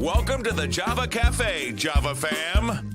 Welcome to the Java Cafe, Java fam.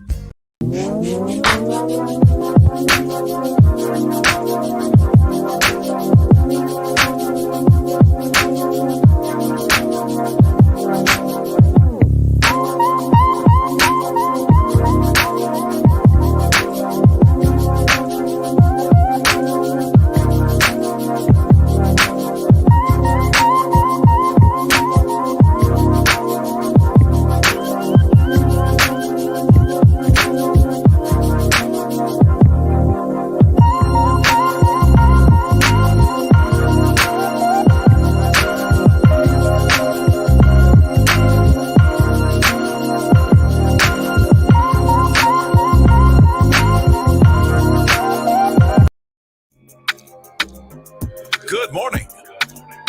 Good morning.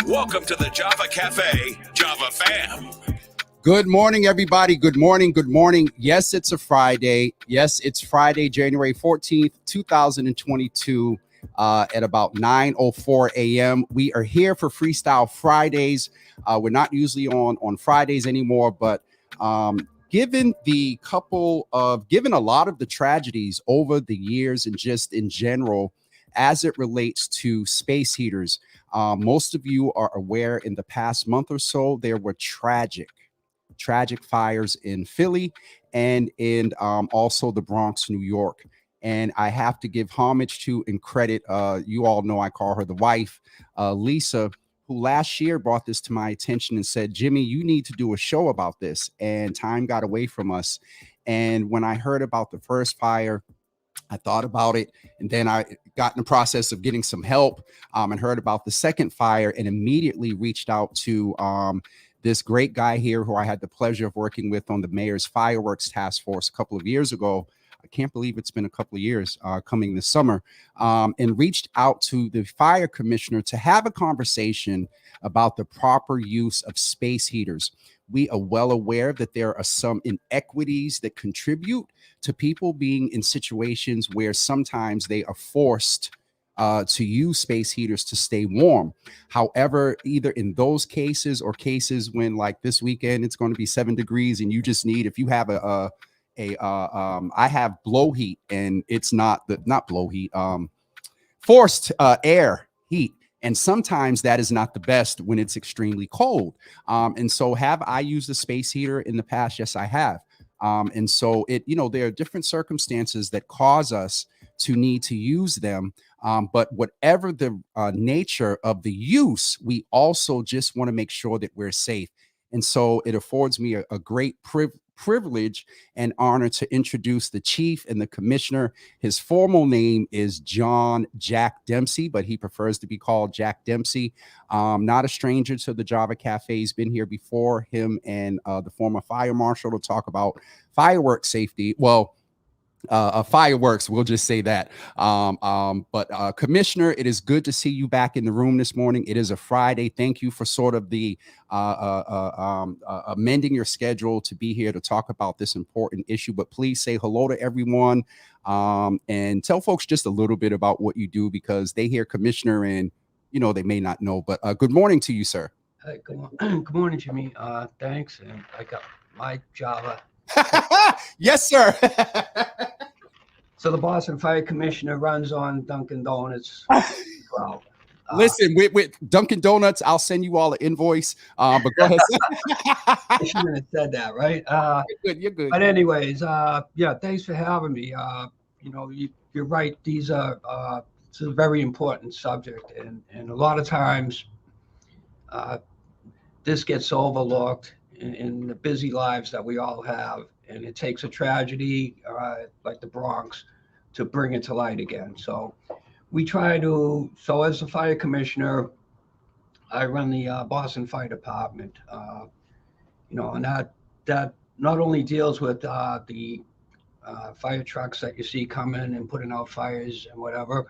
Welcome to the Java Cafe, Java fam. Good morning, everybody. Good morning. Good morning. Yes, it's a Friday. Yes, it's Friday, January 14th, 2022 at about 9:04 a.m. We are here for Freestyle Fridays. We're not usually on Fridays anymore, but given a lot of the tragedies over the years and just in general, as it relates to space heaters, most of you are aware in the past month or so, there were tragic fires in Philly and in also the Bronx, New York. And I have to give homage to and credit, you all know I call her the wife, Lisa, who last year brought this to my attention and said, Jimmy, you need to do a show about this. And time got away from us. And when I heard about the first fire, I thought about it, and then I got in the process of getting some help and heard about the second fire and immediately reached out to this great guy here who I had the pleasure of working with on the mayor's fireworks task force a couple of years ago. I can't believe it's been a couple of years coming this summer, and reached out to the fire commissioner to have a conversation about the proper use of space heaters. We are well aware that there are some inequities that contribute to people being in situations where sometimes they are forced to use space heaters to stay warm. However, either in those cases or cases when, like this weekend, it's going to be 7 degrees and you just need, if you have I have blow heat, and it's not blow heat, forced air heat. And sometimes that is not the best when it's extremely cold. And so have I used a space heater in the past? Yes, I have. And so there are different circumstances that cause us to need to use them. But whatever the nature of the use, we also just want to make sure that we're safe. And so it affords me a great privilege and honor to introduce the chief and the commissioner. His formal name is John Jack Dempsey, but he prefers to be called Jack Dempsey. Not a stranger to the Java Cafe. He's been here before, him and the former fire marshal, to talk about fireworks safety. Well, fireworks, we'll just say that. But Commissioner, it is good to see you back in the room this morning. It is a Friday. Thank you for sort of the amending your schedule to be here to talk about this important issue. But please say hello to everyone and tell folks just a little bit about what you do, because they hear Commissioner and they may not know. But good morning to you, sir. Good morning, Jimmy. Thanks. And I got my Java. Yes, sir. So the Boston Fire Commissioner runs on Dunkin' Donuts. Well, listen, with Dunkin' Donuts, I'll send you all an invoice. But go ahead. I shouldn't have said that, right? You're good. But anyways, yeah, thanks for having me. You're right. It's a very important subject, and a lot of times this gets overlooked in the busy lives that we all have, and it takes a tragedy like the Bronx to bring it to light again. So we try to, as the fire commissioner, I run the Boston Fire Department, and that not only deals with the fire trucks that you see coming and putting out fires and whatever,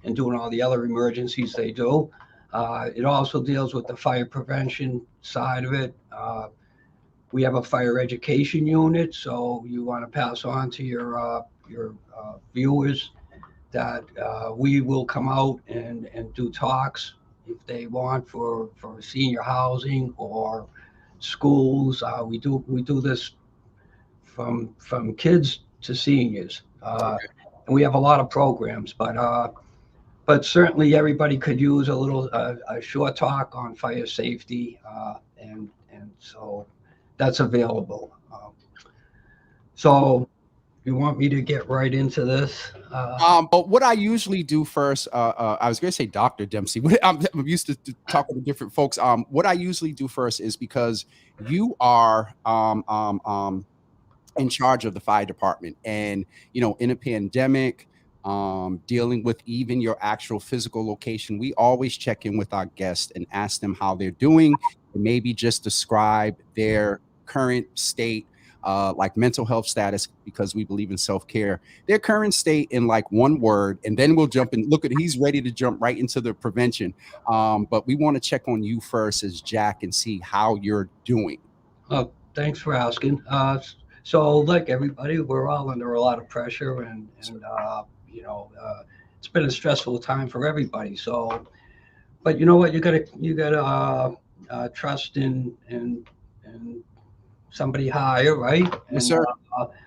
and doing all the other emergencies they do. It also deals with the fire prevention side of it. We have a fire education unit, so you want to pass on to your viewers that we will come out and do talks if they want for senior housing or schools. We do this from kids to seniors, and we have a lot of programs. But certainly everybody could use a short talk on fire safety, and so that's available. So you want me to get right into this? But what I usually do first, I was going to say Dr. Dempsey. I'm used to talking to different folks. What I usually do first is because you are in charge of the fire department, and in a pandemic, dealing with even your actual physical location, we always check in with our guests and ask them how they're doing, and maybe just describe their current state, like mental health status, because we believe in self-care, their current state in like one word, and then we'll jump in. Look at, he's ready to jump right into the prevention. But we want to check on you first as Jack and see how you're doing. Thanks for asking. So, like everybody, we're all under a lot of pressure, and it's been a stressful time for everybody. So, but you know what? You gotta trust in somebody higher, right? Yes, And sir.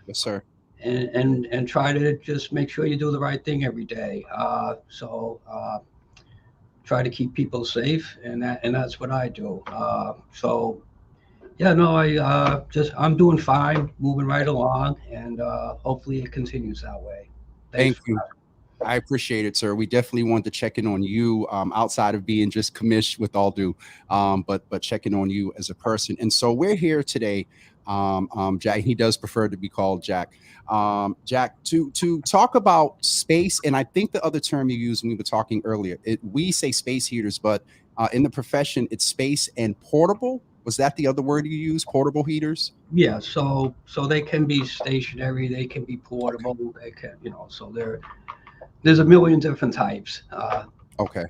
Yes, sir. and try to just make sure you do the right thing every day. So try to keep people safe, and that's what I do. So yeah, no, I'm doing fine, moving right along, and hopefully it continues that way. Thanks Thank for you. I appreciate it, sir. We definitely want to check in on you, outside of being just commish with all due, but checking on you as a person. And so we're here today, Jack. He does prefer to be called Jack. Jack, to talk about space, and I think the other term you used when we were talking earlier, we say space heaters, but in the profession, it's space and portable. Was that the other word you used? Portable heaters? Yeah, so they can be stationary, they can be portable, they can, so there's a million different types. Okay.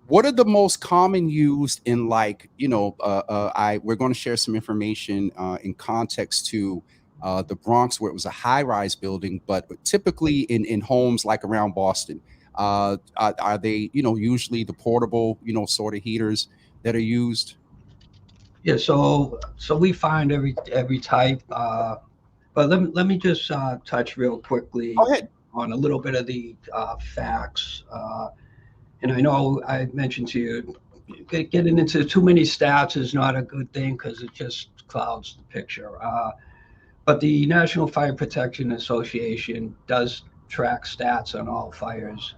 What are the most common used in, like, we're going to share some information in context to the Bronx, where it was a high-rise building, but typically in homes like around Boston, are they usually the portable sort of heaters that are used? Yeah, so we find every type, but let me just touch real Go quickly ahead. on a little bit of the facts. And I know I mentioned to you, getting into too many stats is not a good thing because it just clouds the picture. But the National Fire Protection Association does track stats on all fires,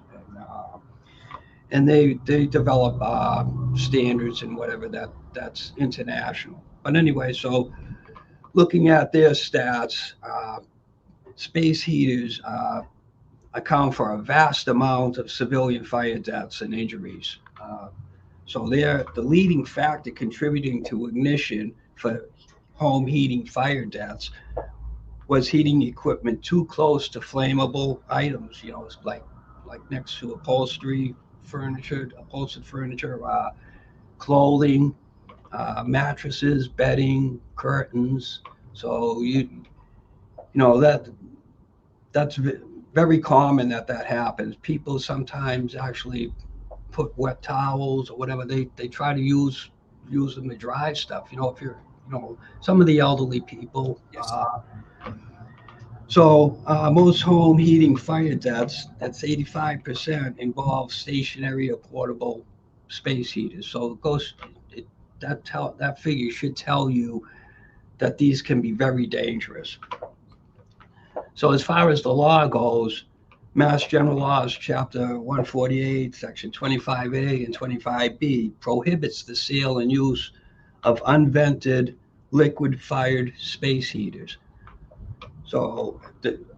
and they develop standards and whatever that's international. But anyway, so looking at their stats, space heaters account for a vast amount of civilian fire deaths and injuries. So they're the leading factor contributing to ignition for home heating fire deaths was heating equipment too close to flammable items. It's like next to upholstered furniture, clothing, mattresses, bedding, curtains. So that's very common that happens. People sometimes actually put wet towels or whatever they try to use them to dry stuff. If you're some of the elderly people. Yes. So most home heating fire deaths, that's 85%, involve stationary or portable space heaters. So that figure should tell you that these can be very dangerous. So as far as the law goes, Mass General Laws, Chapter 148, Section 25A and 25B prohibits the sale and use of unvented liquid-fired space heaters. So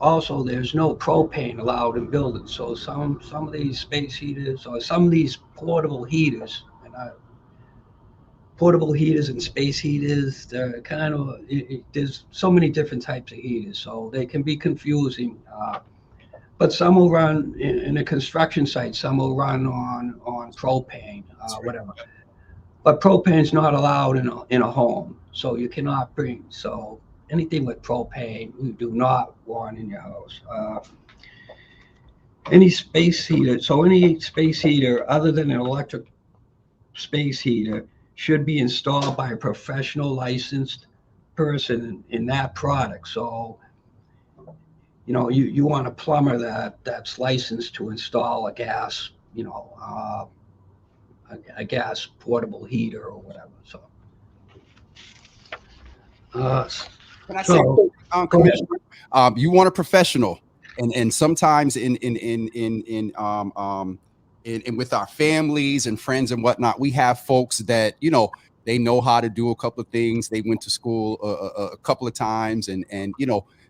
also, there's no propane allowed in buildings. So some of these space heaters or some of these portable heaters and space heaters, they're kind of there's so many different types of heaters, so they can be confusing. But some will run in a construction site, some will run on propane, whatever. But propane's not allowed in a home, so you cannot bring. So anything with propane, you do not want in your house. Any space heater other than an electric space heater should be installed by a professional licensed person in that product. So, you want a plumber that's licensed to install a gas, a gas portable heater or whatever. So, uh, Can I say, so go ahead. Commissioner, you want a professional, and sometimes in with our families and friends and whatnot, we have folks that they know how to do a couple of things. They went to school a couple of times, and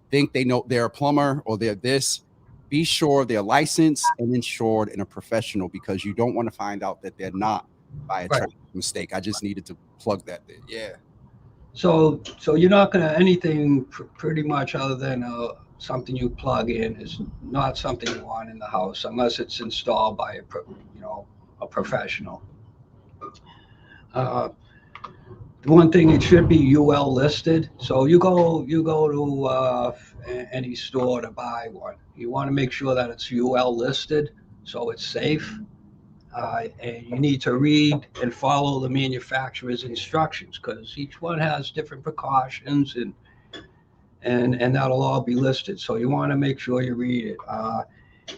think they know they're a plumber or they're this. Be sure they're licensed and insured and a professional, because you don't want to find out that they're not by a tragic mistake. I just needed to plug that there. Yeah. So you're not going to anything pretty much other than something you plug in is not something you want in the house unless it's installed by a professional. One thing, it should be UL listed. So you go to any store to buy one. You want to make sure that it's UL listed so it's safe. And you need to read and follow the manufacturer's instructions, because each one has different precautions, and that'll all be listed. So you want to make sure you read it.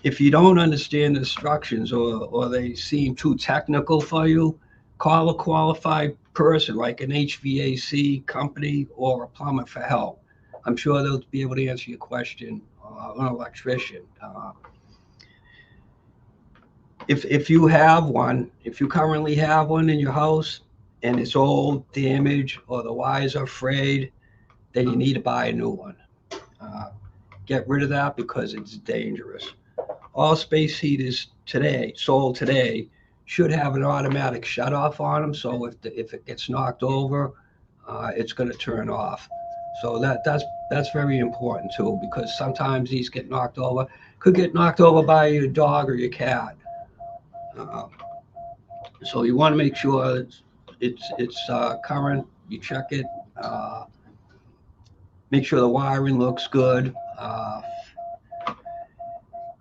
If you don't understand the instructions or they seem too technical for you, call a qualified person like an HVAC company or a plumber for help. I'm sure they'll be able to answer your question, an electrician. If you currently have one in your house and it's old, damaged, or the wires are frayed, then you need to buy a new one. Get rid of that because it's dangerous. All space heaters sold today, should have an automatic shutoff on them. So if it gets knocked over, it's going to turn off. So that's very important too, because sometimes these get knocked over. Could get knocked over by your dog or your cat. So you want to make sure it's current. You check it. Make sure the wiring looks good.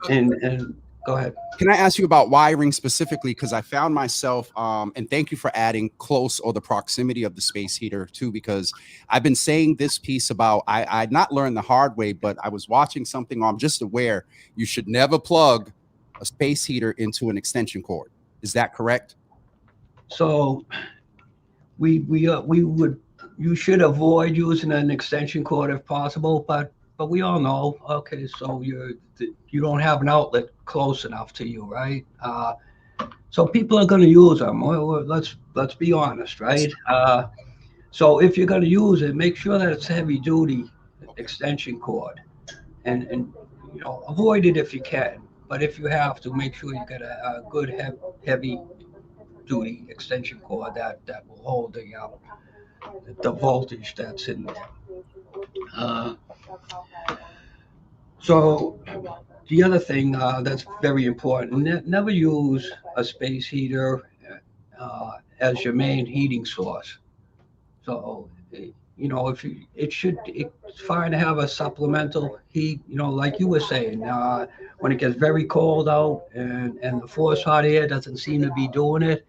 And go ahead. Can I ask you about wiring specifically? Because I found myself, and thank you for adding close or the proximity of the space heater too, because I've been saying this piece about, I'd not learned the hard way, but I was watching something, I'm just aware you should never plug a space heater into an extension cord. Is that correct? So you should avoid using an extension cord if possible, but we all know, okay, so you don't have an outlet close enough to you, right? So people are going to use them. Well, let's be honest, right? So if you're going to use it, make sure that it's heavy duty extension cord, and avoid it if you can. But if you have to, make sure you get a good heavy duty extension cord that will hold the voltage that's in there. So the other thing that's very important, never use a space heater as your main heating source. So it's fine to have a supplemental heat, like you were saying, when it gets very cold out and the forced hot air doesn't seem to be doing it.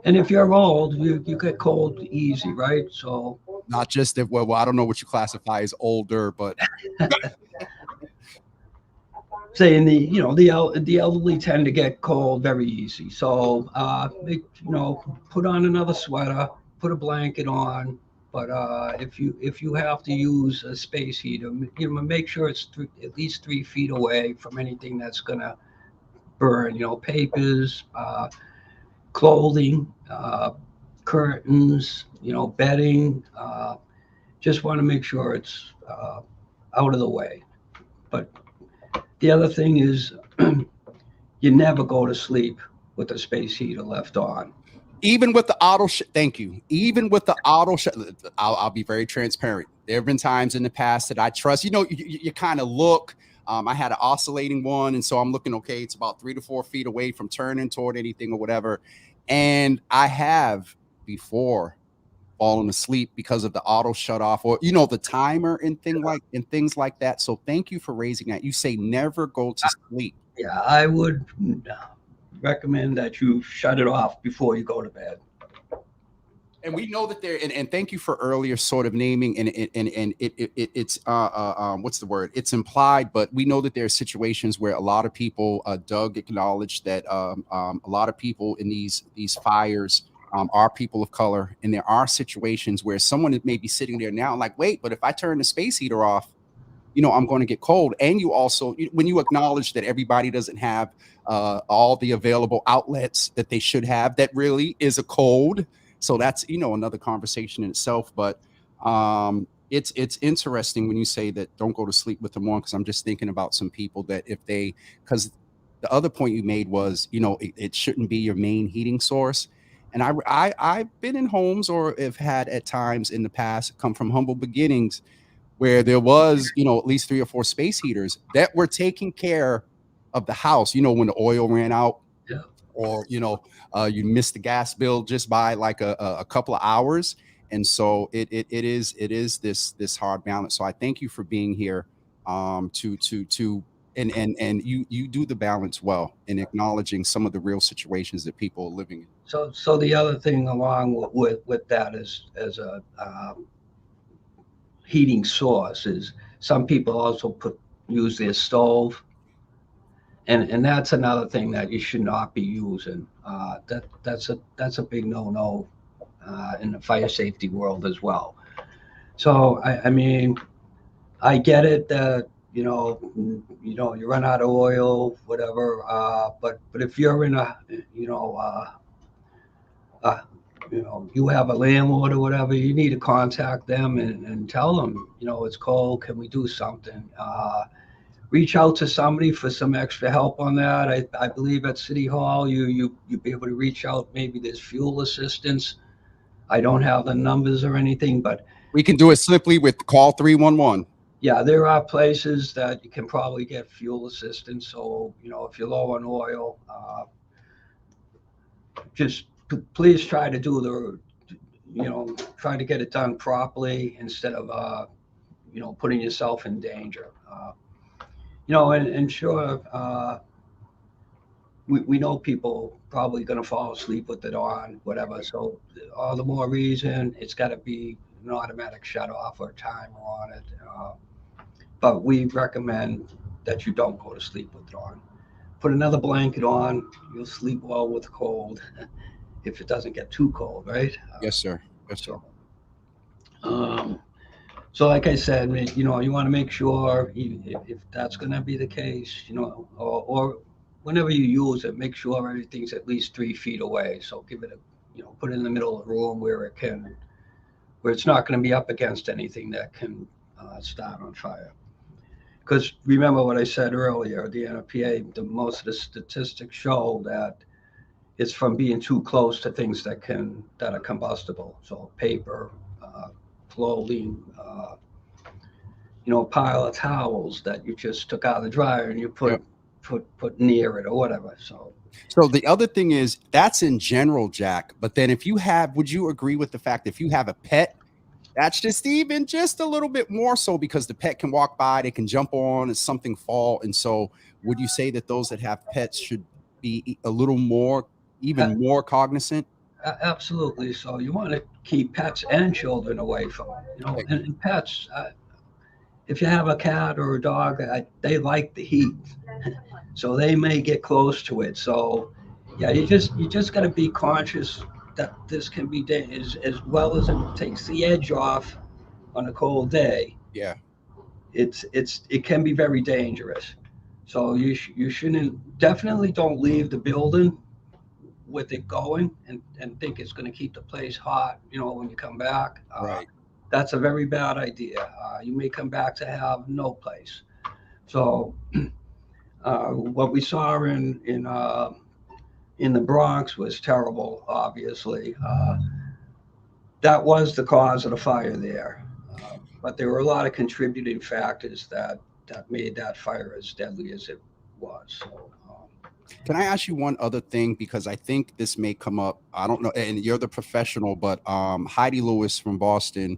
And if you're old, you get cold easy, right? So not just if, well, I don't know what you classify as older, but saying the elderly tend to get cold very easy. So put on another sweater, put a blanket on. But if you have to use a space heater, make sure it's at least 3 feet away from anything that's gonna burn. Papers, clothing, curtains, bedding. Just want to make sure it's out of the way. But the other thing is, you never go to sleep with the space heater left on. Even with the auto, thank you. Even with the auto, I'll be very transparent. There have been times in the past that I trust. You kind of look. I had an oscillating one, and so I'm looking. Okay, it's about 3 to 4 feet away from turning toward anything or whatever. And I have before fallen asleep because of the auto shut off, or the timer and things like that. So thank you for raising that. You say never go to sleep. Yeah, I would recommend that you shut it off before you go to bed. And we know that there, and thank you for earlier sort of naming, and it's what's the word? It's implied, but we know that there are situations where a lot of people, Doug acknowledged that a lot of people in these fires are people of color, and there are situations where someone may be sitting there now, like, wait, but if I turn the space heater off, I'm going to get cold. And you also, when you acknowledge that everybody doesn't have all the available outlets that they should have, that really is a code. So that's, another conversation in itself. But it's interesting when you say that don't go to sleep with them on, because I'm just thinking about some people that because the other point you made was, it shouldn't be your main heating source. And I've been in homes, or have had at times in the past, come from humble beginnings, where there was, at least 3 or 4 space heaters that were taking care of the house, when the oil ran out, Yeah. or, you missed the gas bill just by like a couple of hours. And so it is this hard balance. So I thank you for being here and you do the balance well in acknowledging some of the real situations that people are living in. So the other thing along with that is, as a heating source, is some people also use their stove, and that's another thing that you should not be using. That's a big no in the fire safety world as well. So I mean, I get it that you run out of oil, whatever. But if you're in a you have a landlord or whatever, you need to contact them and tell them, it's cold. Can we do something? Reach out to somebody for some extra help on that. I believe at City Hall, you'd be able to reach out. Maybe there's fuel assistance. I don't have the numbers or anything, but we can do it simply with call 311. Yeah, there are places that you can probably get fuel assistance. So, if you're low on oil, just please try to try to get it done properly instead of, putting yourself in danger. And sure, we know people probably going to fall asleep with it on, whatever. So all the more reason it's got to be an automatic shut off or timer on it. But we recommend that you don't go to sleep with it on. Put another blanket on. You'll sleep well with cold if it doesn't get too cold, right? Yes, sir. Yes, sir. So like I said, you want to make sure if that's going to be the case, or whenever you use it, make sure everything's at least 3 feet away. So give it put it in the middle of the room where it's not going to be up against anything that can start on fire. Because remember what I said earlier, the NFPA, most of the statistics show that it's from being too close to things that are combustible. So paper, clothing, a pile of towels that you just took out of the dryer and you put near it or whatever. So the other thing is, that's in general, Jack. But then would you agree with the fact if you have a pet, that's just a little bit more so, because the pet can walk by, they can jump on, and something fall. And so would you say that those that have pets should be a little more, even more cognizant? Absolutely. So you want to keep pets and children away from it, and pets, if you have a cat or a dog, they like the heat, so they may get close to it. So yeah, you just got to be conscious that this can be as well as it takes the edge off on a cold day. Yeah, it can be very dangerous. So you shouldn't, definitely don't leave the building with it going and think it's going to keep the place hot, when you come back. right. That's a very bad idea. You may come back to have no place. So what we saw in the Bronx was terrible, obviously. That was the cause of the fire there. But there were a lot of contributing factors that made that fire as deadly as it was. So, can I ask you one other thing? Because I think this may come up. I don't know, and you're the professional, but Heidi Lewis from Boston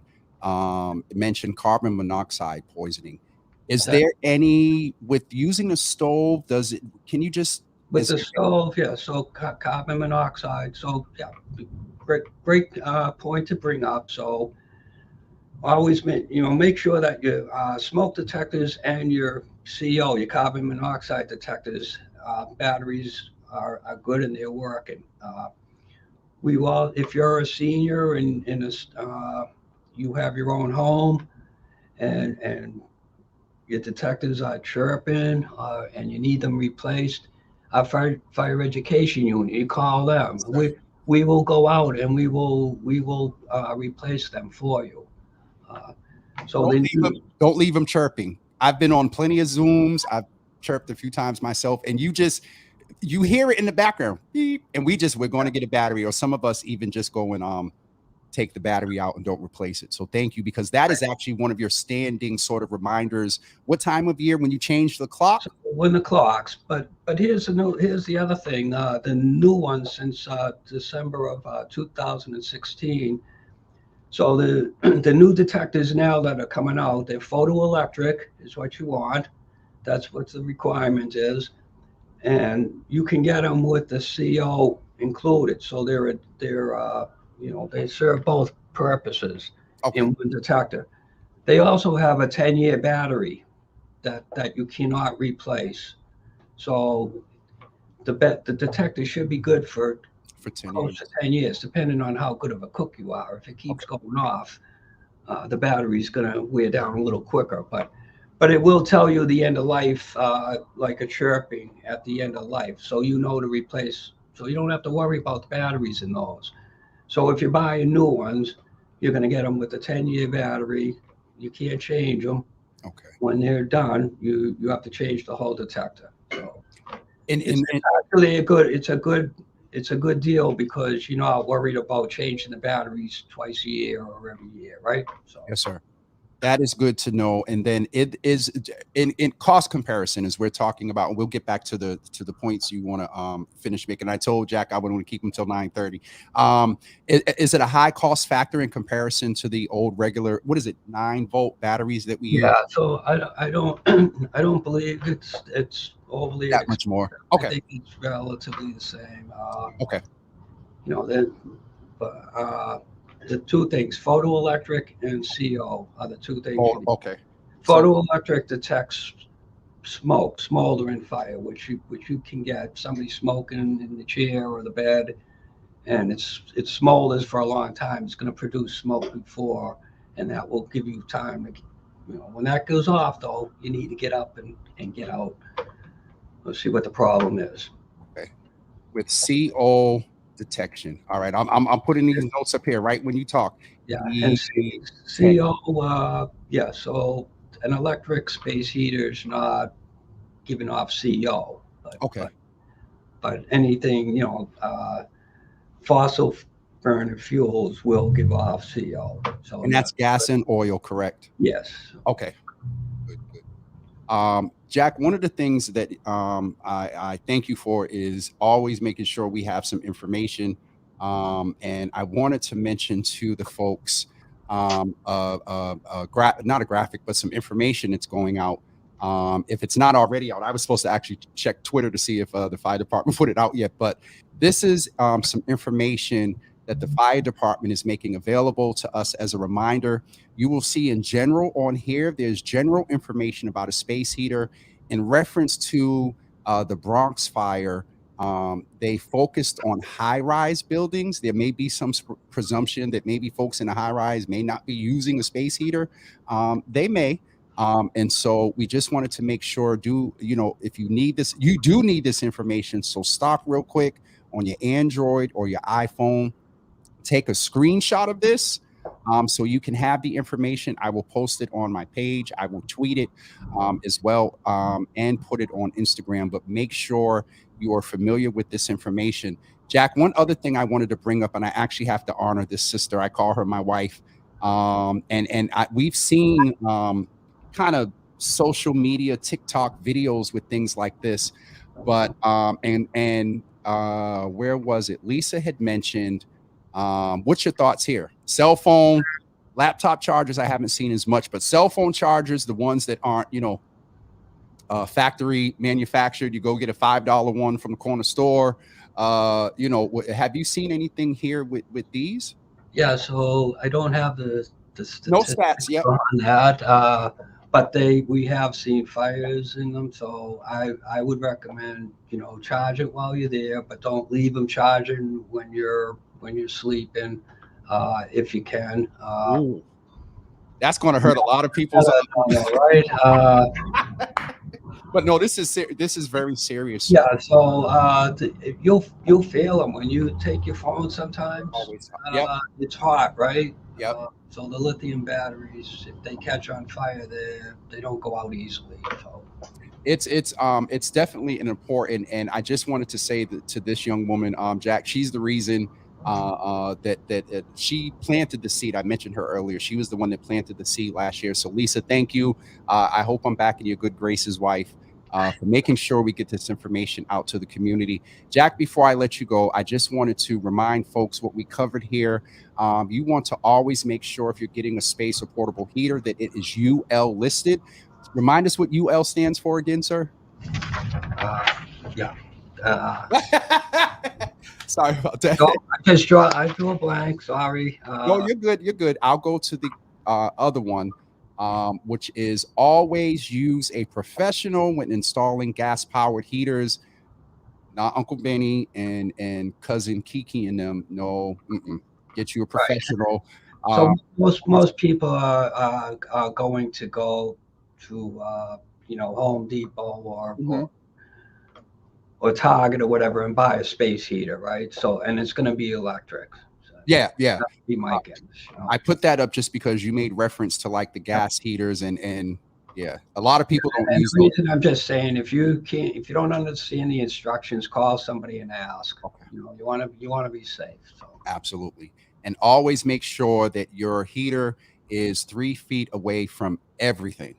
mentioned carbon monoxide poisoning. Is there any, with using a stove, can you just... With the stove, yeah, so carbon monoxide. So, yeah, great point to bring up. So always make sure that your smoke detectors and your CO, your carbon monoxide detectors, batteries are good and they're working. We will, if you're a senior and you have your own home and your detectors are chirping and you need them replaced, our fire education unit, you call them. We will go out and we will replace them for you. Uh, so Don't they leave them, don't leave them chirping. I've been on plenty of Zooms. I've chirped a few times myself, and you hear it in the background, beep, and we're going to get a battery, or some of us even just go and take the battery out and don't replace it. So thank you, because that is actually one of your standing sort of reminders. What time of year when you change the clock? So when the clocks, but here's the other thing. The new one since December of 2016. So the new detectors now that are coming out, they're photoelectric is what you want. That's what the requirement is, and you can get them with the CO included. So they serve both purposes Okay. in one detector. They also have a 10-year battery that you cannot replace. So the detector should be good for 10 close years. to 10 years, depending on how good of a cook you are. If it keeps going off, the battery's going to wear down a little quicker. But it will tell you the end of life, like a chirping at the end of life, so you know to replace. So you don't have to worry about the batteries in those. So if you're buying new ones, you're going to get them with a 10-year battery. You can't change them. Okay. When they're done, you have to change the whole detector. So it's And actually it's a good deal because you're not worried about changing the batteries twice a year or every year, right? So yes, sir. That is good to know. And then it is in cost comparison, as we're talking about, and we'll get back to the points you want to finish making. I told Jack I would want to keep them till 9:30. Is it a high cost factor in comparison to the old regular, what is it, 9-volt batteries that we use? yeah, so I don't I don't believe it's overly That expensive. much more. I Okay. think it's relatively the same. Okay. You know, then the two things, photoelectric and CO, are the two things you Oh, need. okay. So Photoelectric detects smoke, smoldering fire, which you can get somebody smoking in the chair or the bed, and it smolders for a long time. It's going to produce smoke before, and that will give you time to, when that goes off, though, you need to get up and get out. Let's see what the problem is. okay. With CO detection. All right. I'm putting these notes up here right when you talk. Yeah, and D10. CO, yeah, so an electric space heater is not giving off CO, but Okay. but anything, fossil burning fuels will give off CO. So And that's gas and oil, correct? yes. Okay. Good, good. Jack, one of the things that I thank you for is always making sure we have some information. And I wanted to mention to the folks, not a graphic, but some information that's going out. If it's not already out, I was supposed to actually check Twitter to see if the fire department put it out yet. But this is some information that the fire department is making available to us as a reminder. You will see in general on here, there's general information about a space heater in reference to the Bronx fire. They focused on high-rise buildings. There may be some presumption that maybe folks in a high-rise may not be using a space heater. They may. And so we just wanted to make sure, if you need this, you do need this information. So stop real quick on your Android or your iPhone. Take a screenshot of this so you can have the information. I will post it on my page. I will tweet it as well and put it on Instagram. But make sure you are familiar with this information. Jack, one other thing I wanted to bring up, and I actually have to honor this sister. I call her my wife. We've seen kind of social media, TikTok videos with things like this. But where was it? Lisa had mentioned, what's your thoughts here? Cell phone, laptop chargers, I haven't seen as much, but cell phone chargers, the ones that aren't, factory manufactured, you go get a $5 one from the corner store. Have you seen anything here with these? Yeah, so I don't have the No stats. statistics Yep. on that, but we have seen fires in them. So I would recommend, charge it while you're there, but don't leave them charging when you're sleeping, if you can. Ooh, that's going to hurt a lot of people's. Right? But no, this is very serious, sir. Yeah. So you'll fail them when you take your phone. Sometimes Always. Yep. it's hot, right? Yep. So the lithium batteries, if they catch on fire, they don't go out easily. So It's definitely an important, and I just wanted to say that to this young woman, Jack, she's the reason that she planted the seed. I mentioned her earlier. She was the one that planted the seed last year. So Lisa, thank you. I hope I'm back in your good graces, wife, for making sure we get this information out to the community. Jack, before I let you go, I just wanted to remind folks what we covered here. You want to always make sure if you're getting a space or portable heater that it is UL listed. Remind us what UL stands for again, sir. Yeah. Sorry about that. No, I drew a blank. Sorry. No, you're good. You're good. I'll go to the other one, which is always use a professional when installing gas-powered heaters. Not Uncle Benny and cousin Kiki and them. No, get you a professional. So most people are going to go to Home Depot or Target or whatever and buy a space heater, right? So and it's going to be electric. So Yeah. that'd be my guess. I put that up just because you made reference to like the gas heaters and yeah, a lot of people don't use the reason I'm just saying, if you don't understand the instructions, call somebody and ask. Okay. You want to be safe. So absolutely, and always make sure that your heater is 3 feet away from everything.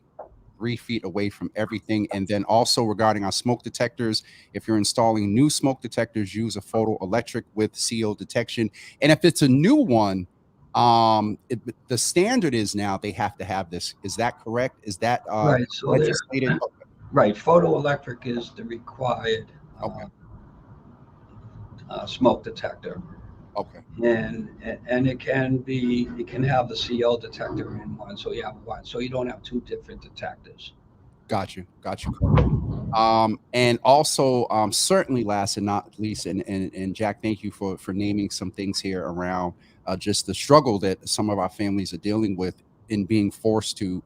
3 feet away from everything. And then also regarding our smoke detectors, if you're installing new smoke detectors, use a photoelectric with CO detection. And if it's a new one, the standard is now they have to have this. Is that correct? Is that right? So legislated? Right, photoelectric is the required smoke detector. Okay. And it can have the CO detector in one, so you have one, so you don't have two different detectors. Got you. And also, certainly last and not least, and Jack, thank you for naming some things here around just the struggle that some of our families are dealing with in being forced to,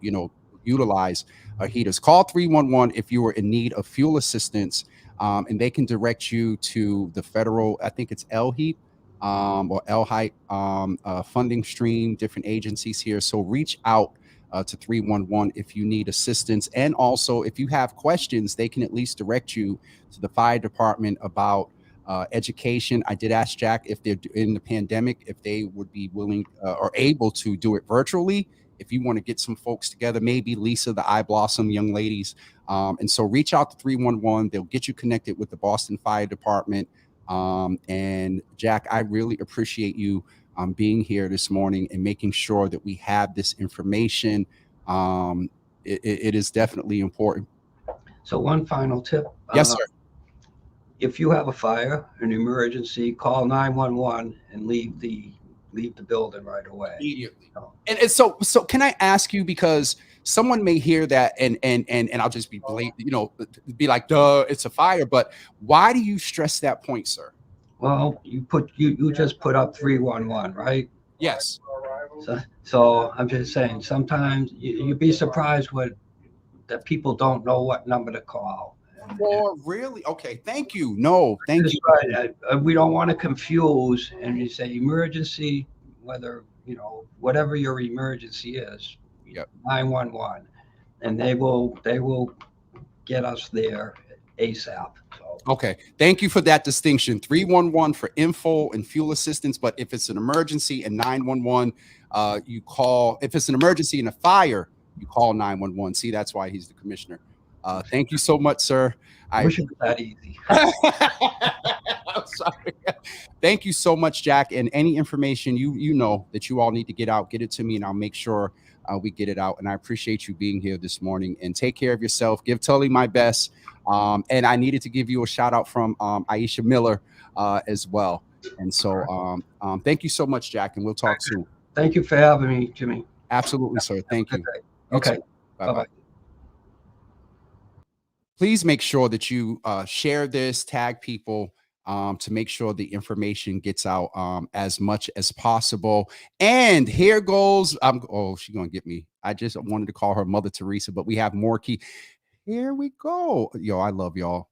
utilize heaters. Call 311 if you are in need of fuel assistance, and they can direct you to the federal, I think it's LHEAP, or LHIPE funding stream, different agencies here. So reach out to 311 if you need assistance. And also, if you have questions, they can at least direct you to the fire department about education. I did ask Jack if they're in the pandemic, if they would be willing or able to do it virtually. If you want to get some folks together, maybe Lisa, the Eye Blossom young ladies. And so reach out to 311. They'll get you connected with the Boston Fire Department. And Jack, I really appreciate you being here this morning and making sure that we have this information. It is definitely important. So one final tip. Yes, sir. If you have a fire, an emergency, call 911 and leave the building right away. Immediately. And so can I ask you, because someone may hear that and I'll just be blatant, be like, duh, it's a fire. But why do you stress that point, sir? Well, you just put up 311, right? Yes. So I'm just saying, sometimes you'd be surprised that people don't know what number to call. Oh, really? Okay. Thank you. No, thank you. Right. We don't want to confuse, and you say emergency, whatever your emergency is. Yep. 911, and they will get us there ASAP. So. Okay. Thank you for that distinction. 311 for info and fuel assistance, but if it's an emergency, and 911, you call. If it's an emergency and a fire, you call 911. See, that's why he's the commissioner. Thank you so much, sir. I wish it was that easy. I'm sorry. Thank you so much, Jack. And any information you know that you all need to get out, get it to me, and I'll make sure we get it out. And I appreciate you being here this morning. And take care of yourself. Give Tully my best. And I needed to give you a shout out from Aisha Miller as well. And so thank you so much, Jack. And we'll talk soon. Thank you for having me, Jimmy. Absolutely, sir. Thank you. Okay. Bye-bye. Please make sure that you share this, tag people to make sure the information gets out as much as possible. And here goes, oh, she's going to get me. I just wanted to call her Mother Teresa, but we have more key. Here we go. Yo, I love y'all.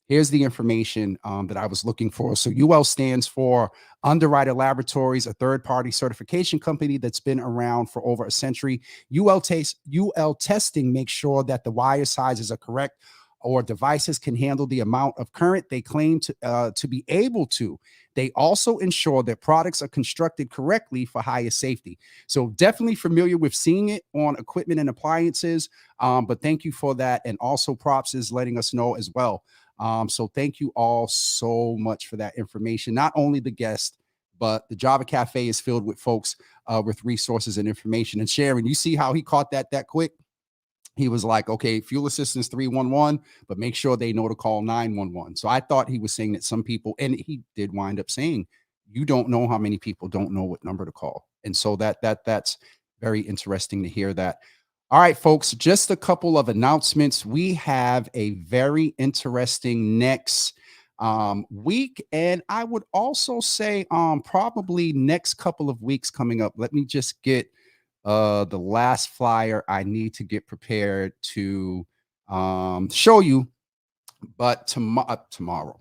Here's the information that I was looking for. So UL stands for Underwriter Laboratories, a third-party certification company that's been around for over a century. UL testing makes sure that the wire sizes are correct or devices can handle the amount of current they claim to be able to. They also ensure that products are constructed correctly for higher safety. So definitely familiar with seeing it on equipment and appliances, but thank you for that. And also Props is letting us know as well. So thank you all so much for that information. Not only the guest, but the Java Cafe is filled with folks with resources and information. And Sharon, you see how he caught that quick? He was like, okay, fuel assistance 311, but make sure they know to call 911. So I thought he was saying that some people, and he did wind up saying, you don't know how many people don't know what number to call. And so that's very interesting to hear that. All right, folks, just a couple of announcements. We have a very interesting next week, and I would also say probably next couple of weeks coming up. Let me just get the last flyer I need to get prepared to show you. But tomorrow,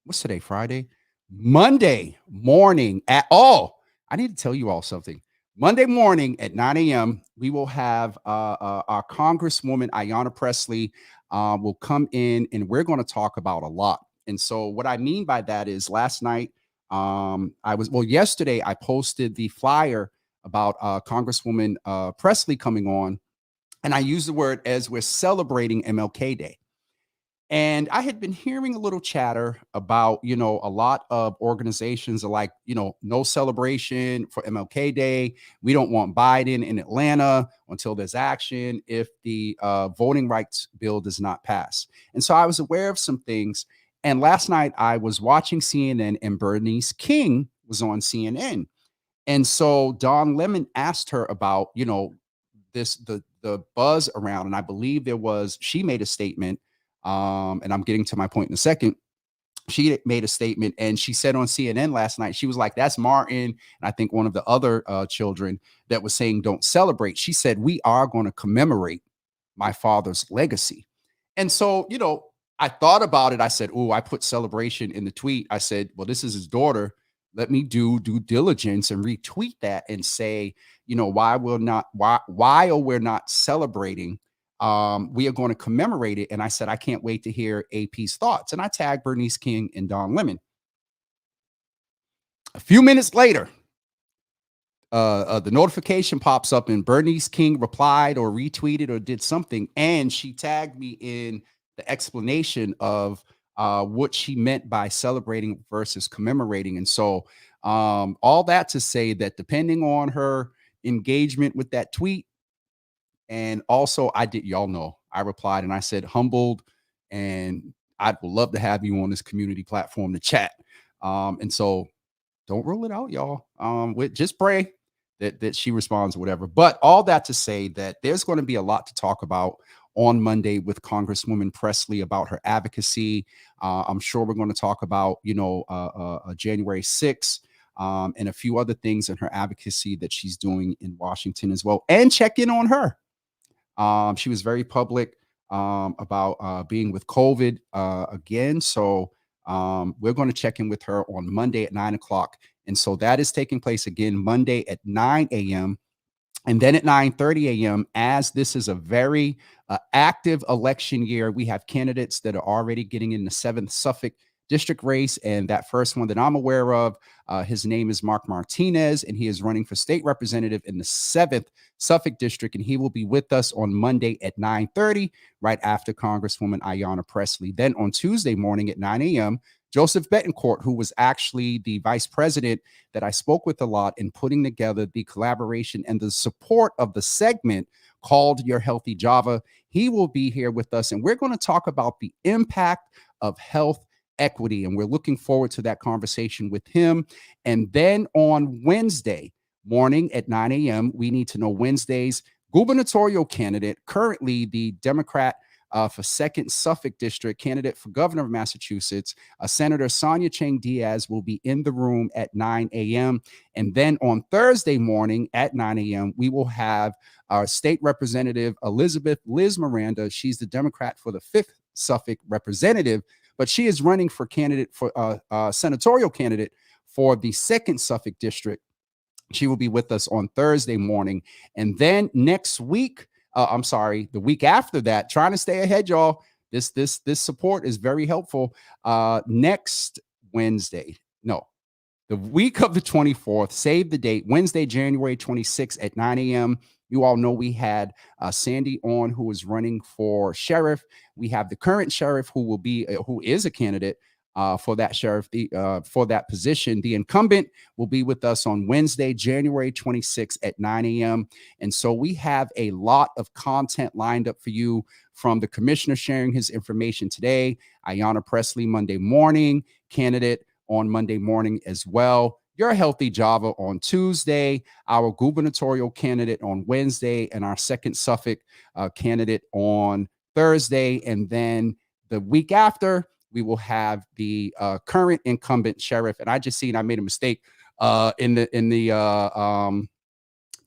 what's today? Friday? Monday morning I need to tell you all something. Monday morning at 9 a.m., we will have our Congresswoman Ayanna Pressley will come in, and we're going to talk about a lot. And so what I mean by that is last night, yesterday I posted the flyer about Congresswoman Pressley coming on, and I used the word as we're celebrating MLK Day. And I had been hearing a little chatter about, a lot of organizations are like, no celebration for MLK Day. We don't want Biden in Atlanta until there's action if the voting rights bill does not pass. And so I was aware of some things. And last night I was watching CNN, and Bernice King was on CNN. And so Don Lemon asked her about, the buzz around, and I believe she made a statement. And I'm getting to my point in a second. She made a statement, and she said on CNN last night, she was like, that's Martin, and I think one of the other children that was saying don't celebrate. She said, we are going to commemorate my father's legacy. And so, I thought about it. I said, I put celebration in the tweet. I said, well, this is his daughter. Let me do due diligence and retweet that and say, while we're not celebrating, we are going to commemorate it. And I said, I can't wait to hear AP's thoughts. And I tagged Bernice King and Don Lemon. A few minutes later, the notification pops up, and Bernice King replied or retweeted or did something. And she tagged me in the explanation of what she meant by celebrating versus commemorating. And so all that to say that depending on her engagement with that tweet, and also I replied and I said, humbled, and I would love to have you on this community platform to chat. And so don't rule it out, y'all. Just pray that she responds or whatever. But all that to say that there's going to be a lot to talk about on Monday with Congresswoman Pressley about her advocacy. I'm sure we're going to talk about, January 6th and a few other things in her advocacy that she's doing in Washington as well, and check in on her. She was very public about being with COVID again. So we're going to check in with her on Monday at 9 o'clock. And so that is taking place again Monday at 9 a.m. And then at 9:30 a.m., as this is a very active election year, we have candidates that are already getting in the 7th Suffolk district race. And that first one that I'm aware of, his name is Mark Martinez, and he is running for state representative in the 7th Suffolk district. And he will be with us on Monday at 9:30, right after Congresswoman Ayanna Pressley. Then on Tuesday morning at 9 a.m., Joseph Betancourt, who was actually the vice president that I spoke with a lot in putting together the collaboration and the support of the segment called Your Healthy Java. He will be here with us, and we're going to talk about the impact of health equity. And we're looking forward to that conversation with him. And then on Wednesday morning at 9 a.m., we need to know Wednesday's gubernatorial candidate, currently the Democrat for 2nd Suffolk District candidate for governor of Massachusetts, Senator Sonia Chang Diaz, will be in the room at 9 a.m. And then on Thursday morning at 9 a.m., we will have our state representative, Elizabeth Liz Miranda. She's the Democrat for the 5th Suffolk representative, but she is running for candidate for senatorial candidate for the 2nd Suffolk District. She will be with us on Thursday morning. And then next week, the week after that, trying to stay ahead, y'all. This support is very helpful. Next Wednesday, no, the week of the 24th, save the date, Wednesday, January 26th at 9 a.m. You all know we had Sandy on, who is running for sheriff. We have the current sheriff who is a candidate for that sheriff, for that position. The incumbent will be with us on Wednesday, January 26th at 9 a.m. And so we have a lot of content lined up for you, from the commissioner sharing his information today, Ayanna Presley Monday morning, candidate on Monday morning as well. Your Healthy Java on Tuesday, our gubernatorial candidate on Wednesday, and our 2nd Suffolk candidate on Thursday. And then the week after, we will have the current incumbent sheriff. And I just seen I made a mistake in the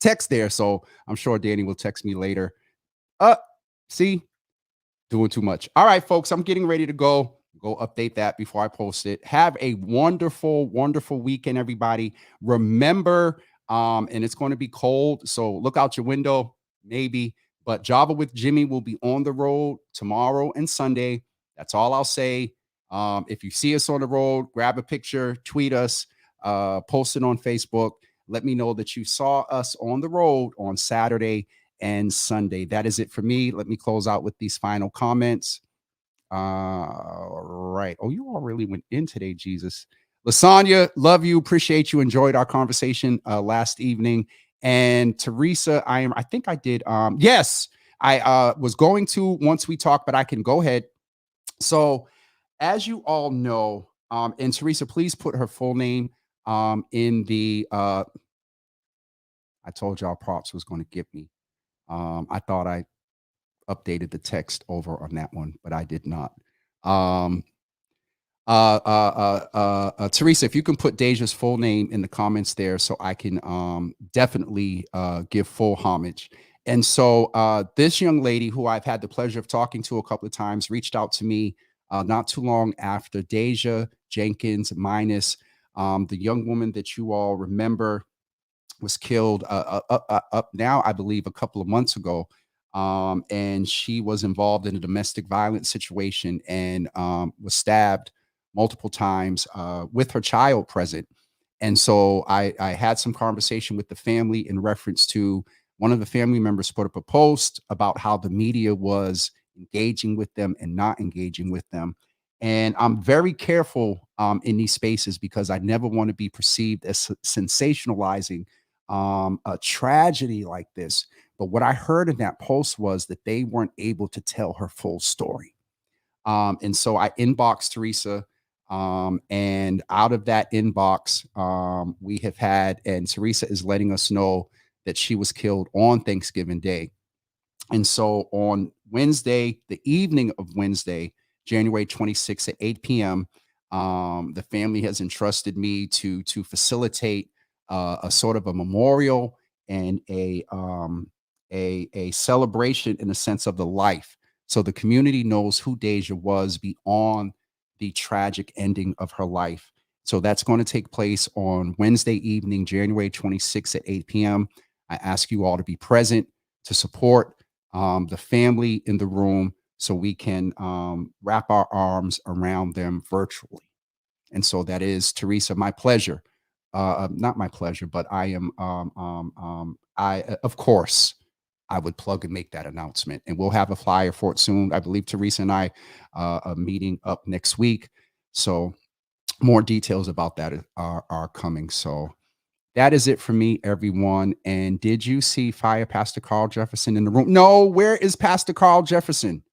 text there, so I'm sure Danny will text me later. See, doing too much. All right, folks, I'm getting ready to go update that before I post it. Have a wonderful, wonderful weekend, everybody. Remember, and it's going to be cold, so look out your window, maybe. But Java with Jimmy will be on the road tomorrow and Sunday. That's all I'll say. If you see us on the road, grab a picture, tweet us, post it on Facebook. Let me know that you saw us on the road on Saturday and Sunday. That is it for me. Let me close out with these final comments. Right. Oh, you all really went in today, Jesus. Lasagna, love you. Appreciate you. Enjoyed our conversation last evening. And Teresa, I think I did. Yes, I was going to once we talk, but I can go ahead. So as you all know, and Teresa, please put her full name in the I told y'all props was going to get me. I thought I updated the text over on that one, but I did not. Teresa, if you can put Deja's full name in the comments there, so I can definitely give full homage. And so this young lady, who I've had the pleasure of talking to a couple of times, reached out to me not too long after Deja Jenkins Minus, the young woman that you all remember was killed up now, I believe, a couple of months ago. And she was involved in a domestic violence situation and was stabbed multiple times with her child present. And so I had some conversation with the family in reference to one of the family members put up a post about how the media was engaging with them and not engaging with them. And I'm very careful in these spaces because I never want to be perceived as sensationalizing a tragedy like this. But what I heard in that post was that they weren't able to tell her full story. And so I inboxed Teresa. And out of that inbox, we have had, and Teresa is letting us know that she was killed on Thanksgiving Day. And so on Wednesday, the evening of Wednesday, January 26th at 8 p.m., the family has entrusted me to facilitate a sort of a memorial and a celebration in the sense of the life. So the community knows who Deja was beyond the tragic ending of her life. So that's going to take place on Wednesday evening, January 26th at 8 p.m. I ask you all to be present to support the family in the room so we can wrap our arms around them virtually. And so that is, Teresa, my pleasure. Not my pleasure, but I am, of course, I would plug and make that announcement. And we'll have a flyer for it soon. I believe Teresa and I are meeting up next week. So more details about that are coming. So that is it for me, everyone. And did you see Fire Pastor Carl Jefferson in the room? No, where is Pastor Carl Jefferson?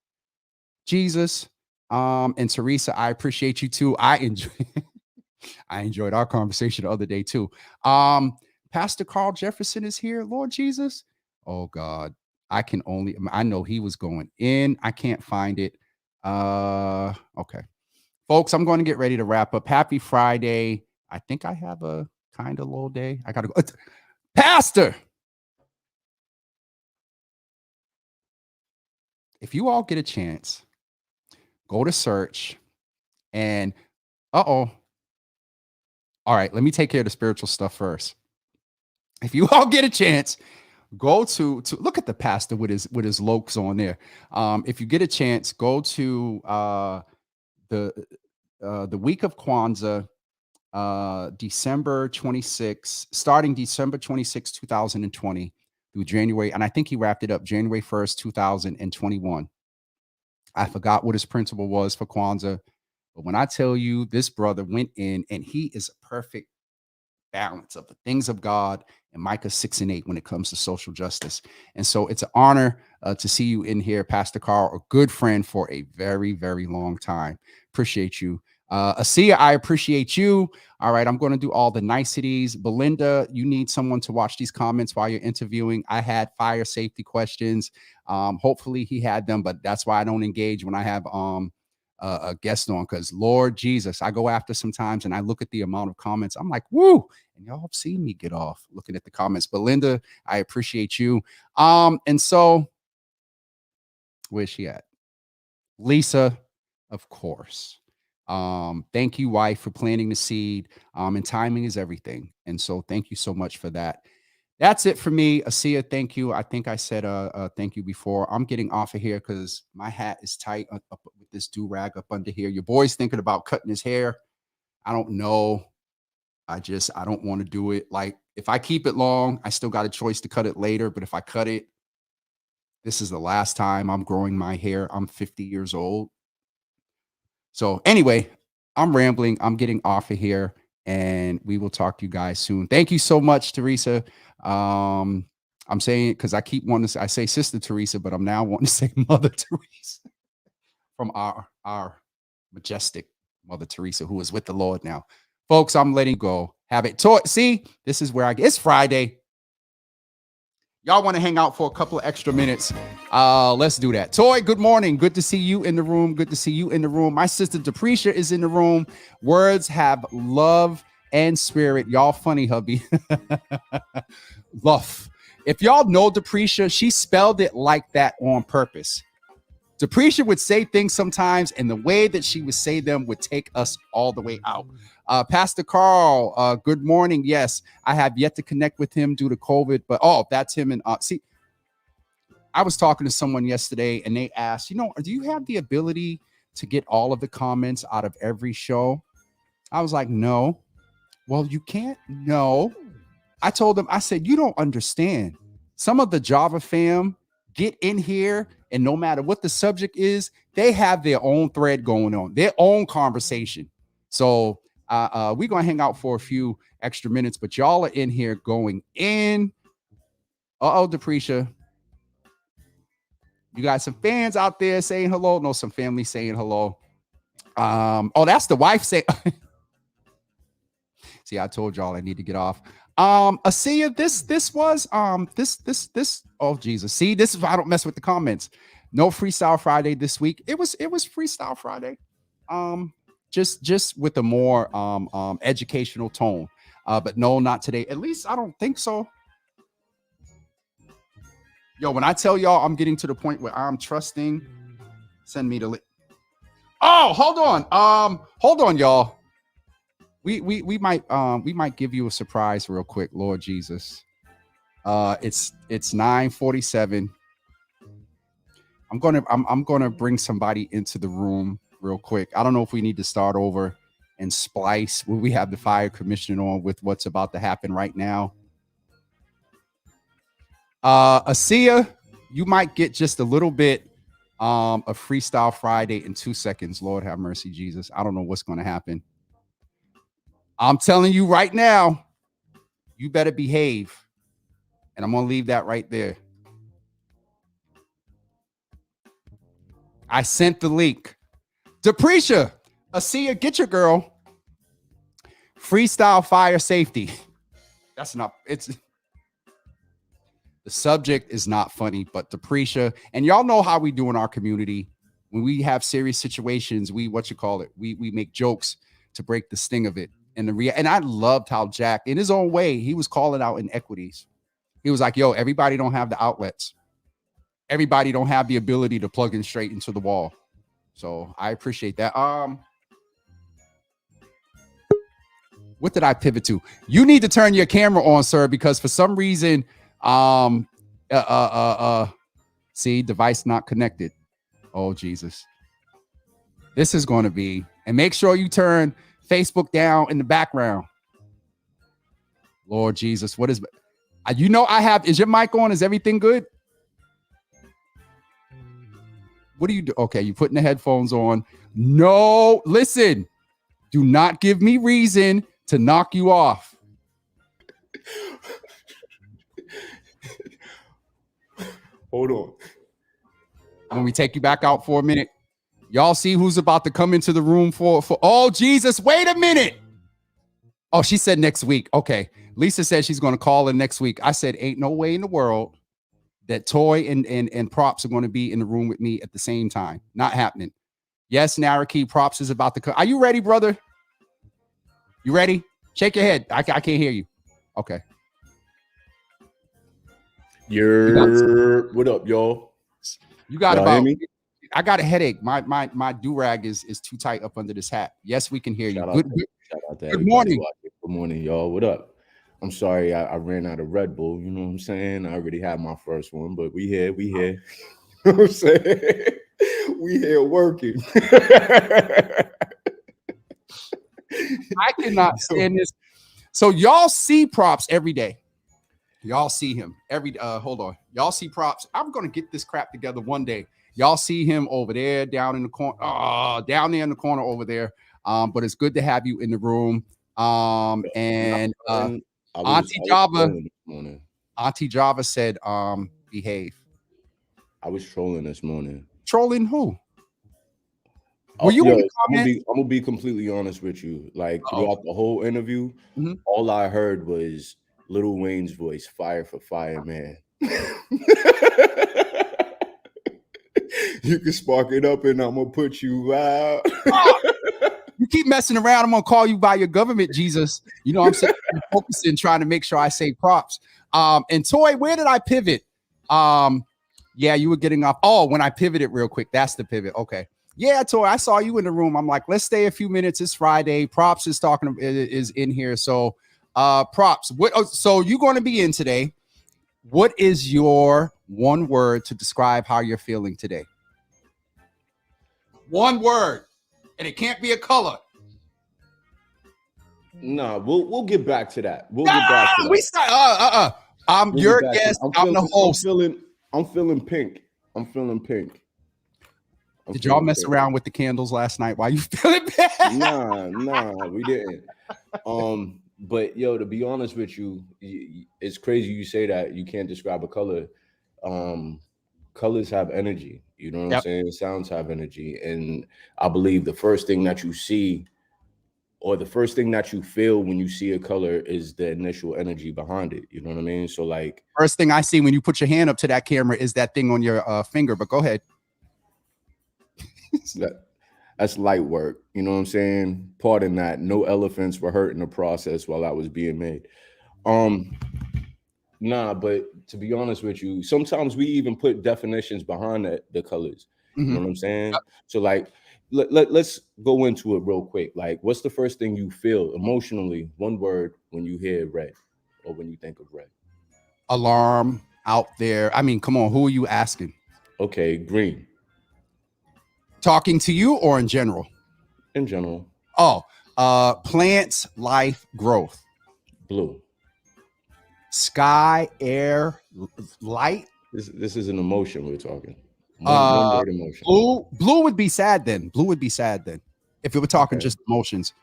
Jesus. And Teresa, I appreciate you too. I enjoyed our conversation the other day too. Pastor Carl Jefferson is here. Lord Jesus. Oh God. I know he was going in. I can't find it. Okay. Folks, I'm going to get ready to wrap up. Happy Friday. I think I have a kind of low day. I gotta go. Pastor. If you all get a chance, go to search and all right, let me take care of the spiritual stuff first. If you all get a chance, go to look at the pastor with his lokes on there. If you get a chance, go to the week of Kwanzaa, December 26, starting December 26, 2020 through January. And I think he wrapped it up January 1st, 2021. I forgot what his principle was for Kwanzaa. But when I tell you this brother went in and he is a perfect balance of the things of God and Micah 6:8 when it comes to social justice. And so it's an honor to see you in here, Pastor Carl, a good friend for a very, very long time. Appreciate you. Asia, I appreciate you. All right, I'm going to do all the niceties. Belinda, you need someone to watch these comments while you're interviewing. I had fire safety questions. Hopefully he had them, but that's why I don't engage when I have a guest on, because Lord Jesus, I go after sometimes and I look at the amount of comments. I'm like, woo, and y'all have seen me get off looking at the comments. Belinda, I appreciate you. And so where's she at? Lisa, of course. Thank you, wife, for planting the seed. And timing is everything. And so thank you so much for that. That's it for me. Asia, thank you. I think I said thank you before. I'm getting off of here because my hat is tight up with this do-rag up under here. Your boy's thinking about cutting his hair. I don't know. I don't want to do it. Like, if I keep it long, I still got a choice to cut it later. But if I cut it, this is the last time I'm growing my hair. I'm 50 years old. So anyway, I'm rambling. I'm getting off of here. And we will talk to you guys soon. Thank you so much, Teresa. I'm saying it because I keep wanting to say, I say Sister Teresa, but I'm now wanting to say Mother Teresa from our majestic Mother Teresa, who is with the Lord now. Folks, I'm letting go. Have it. See, this is where it's Friday. Y'all want to hang out for a couple of extra minutes? Let's do that. Toy, good morning. Good to see you in the room. Good to see you in the room. My sister Deprecia is in the room. Words have love and spirit. Y'all funny, hubby. Love. If y'all know Deprecia, she spelled it like that on purpose. Deprecia would say things sometimes, and the way that she would say them would take us all the way out. Pastor Carl, good morning. Yes, I have yet to connect with him due to COVID, but that's him. And see, I was talking to someone yesterday, and they asked, do you have the ability to get all of the comments out of every show? I was like, no. Well, you can't. No. I told them, I said, you don't understand. Some of the Java fam get in here, and no matter what the subject is, they have their own thread going on, their own conversation. So we're going to hang out for a few extra minutes, but y'all are in here going in. Deprecia. You got some fans out there saying hello. No, some family saying hello. That's the wife saying. See, I told y'all I need to get off. Asia, this was oh Jesus. See, this is why I don't mess with the comments. No Freestyle Friday this week. It was Freestyle Friday. Just with a more educational tone. But no, not today. At least I don't think so. Yo, when I tell y'all I'm getting to the point where I'm trusting, send me the link. Oh, hold on, y'all. We might give you a surprise real quick, Lord Jesus. It's 9:47. I'm gonna bring somebody into the room real quick. I don't know if we need to start over and splice where we have the fire commissioner on with what's about to happen right now. Asia, you might get just a little bit of Freestyle Friday in 2 seconds. Lord have mercy, Jesus. I don't know what's going to happen. I'm telling you right now, you better behave. And I'm going to leave that right there. I sent the link. Deprecia, Asia, get your girl. Freestyle fire safety. That's not, it's, the subject is not funny, but Deprecia, and y'all know how we do in our community. When we have serious situations, we make jokes to break the sting of it. And I loved how Jack, in his own way, he was calling out inequities. He was like, yo, everybody don't have the outlets. Everybody don't have the ability to plug in straight into the wall. So I appreciate that. What did I pivot to? You need to turn your camera on, sir, because for some reason, see, device not connected. Oh, Jesus. This is going to be, and make sure you turn Facebook down in the background. Lord Jesus, what is, you know, is your mic on? Is everything good? What do you do? Okay, you putting the headphones on. No, listen, do not give me reason to knock you off. Hold on. When we take you back out for a minute, y'all see who's about to come into the room for oh, Jesus, wait a minute. Oh, she said next week. Okay. Lisa said she's going to call in next week. I said, ain't no way in the world that Toy and Props are going to be in the room with me at the same time. Not happening. Yes, Naraki, Props is about to come. Are you ready, brother? You ready? Shake your head. I can't hear you. Okay. What up, y'all? You got y'all about hear me? I got a headache. My do-rag is too tight up under this hat. Yes, we can hear you. Shout out to good morning. Good morning, y'all. What up? I'm sorry I ran out of Red Bull. You know what I'm saying? I already had my first one, but we here. You know what I'm saying? We here working. I cannot stand this. So y'all see Props every day. Y'all see him every hold on. Y'all see Props. I'm gonna get this crap together one day. Y'all see him over there down in the corner. Down there in the corner over there. But it's good to have you in the room. And Auntie Java said, behave. I was trolling this morning. Trolling who? Were you in the comments? I'm gonna be completely honest with you. Like throughout the whole interview, all I heard was Lil Wayne's voice, "Fire for Fire, man." You can spark it up, and I'm gonna put you out. You keep messing around, I'm gonna call you by your government, Jesus. You know, I'm focusing, trying to make sure I say Props. And Toy, where did I pivot? Yeah, you were getting off. Oh, when I pivoted real quick, that's the pivot. Okay. Yeah, Toy, I saw you in the room. I'm like, let's stay a few minutes. It's Friday. Props is in here. So, Props. So you're going to be in today. What is your one word to describe how you're feeling today? One word, and it can't be a color. No, we'll get back to that. We'll get back to that. I'm your guest. I'm the host. I'm feeling pink. Did y'all mess around with the candles last night? Why you feeling bad? Nah, we didn't. But yo, to be honest with you, it's crazy you say that you can't describe a color. Colors have energy. You know what I'm saying? Sounds have energy. And I believe the first thing that you see or the first thing that you feel when you see a color is the initial energy behind it. You know what I mean? So like first thing I see when you put your hand up to that camera is that thing on your finger, but go ahead. That's light work. You know what I'm saying? Pardon that. No elephants were hurt in the process while I was being made. Nah, but to be honest with you, sometimes we even put definitions behind the colors. You know what I'm saying? So like, let's go into it real quick. Like, what's the first thing you feel emotionally, one word, when you hear red or when you think of red? Alarm out there. I mean, come on, who are you asking? Okay, green. Talking to you or in general? In general. Oh, plants, life, growth. Blue. Sky, air, light. This is an emotion we're talking. One word emotion. Blue would be sad then. If we were talking just emotions.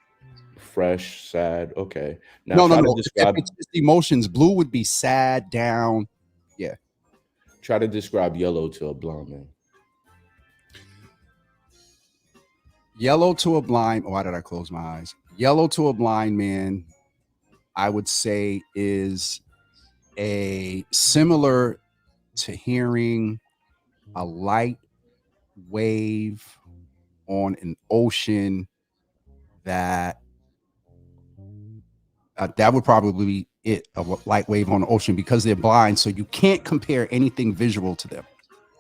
fresh, sad. Okay. Now No, try to no. If describe it's just emotions, blue would be sad, down. Yeah. try to describe yellow to a blonde man. Yellow to a blind. Why did I close my eyes? Yellow to a blind man, I would say, is a similar to hearing a light wave on an ocean that that would probably be it, a light wave on the ocean, because they're blind, so you can't compare anything visual to them.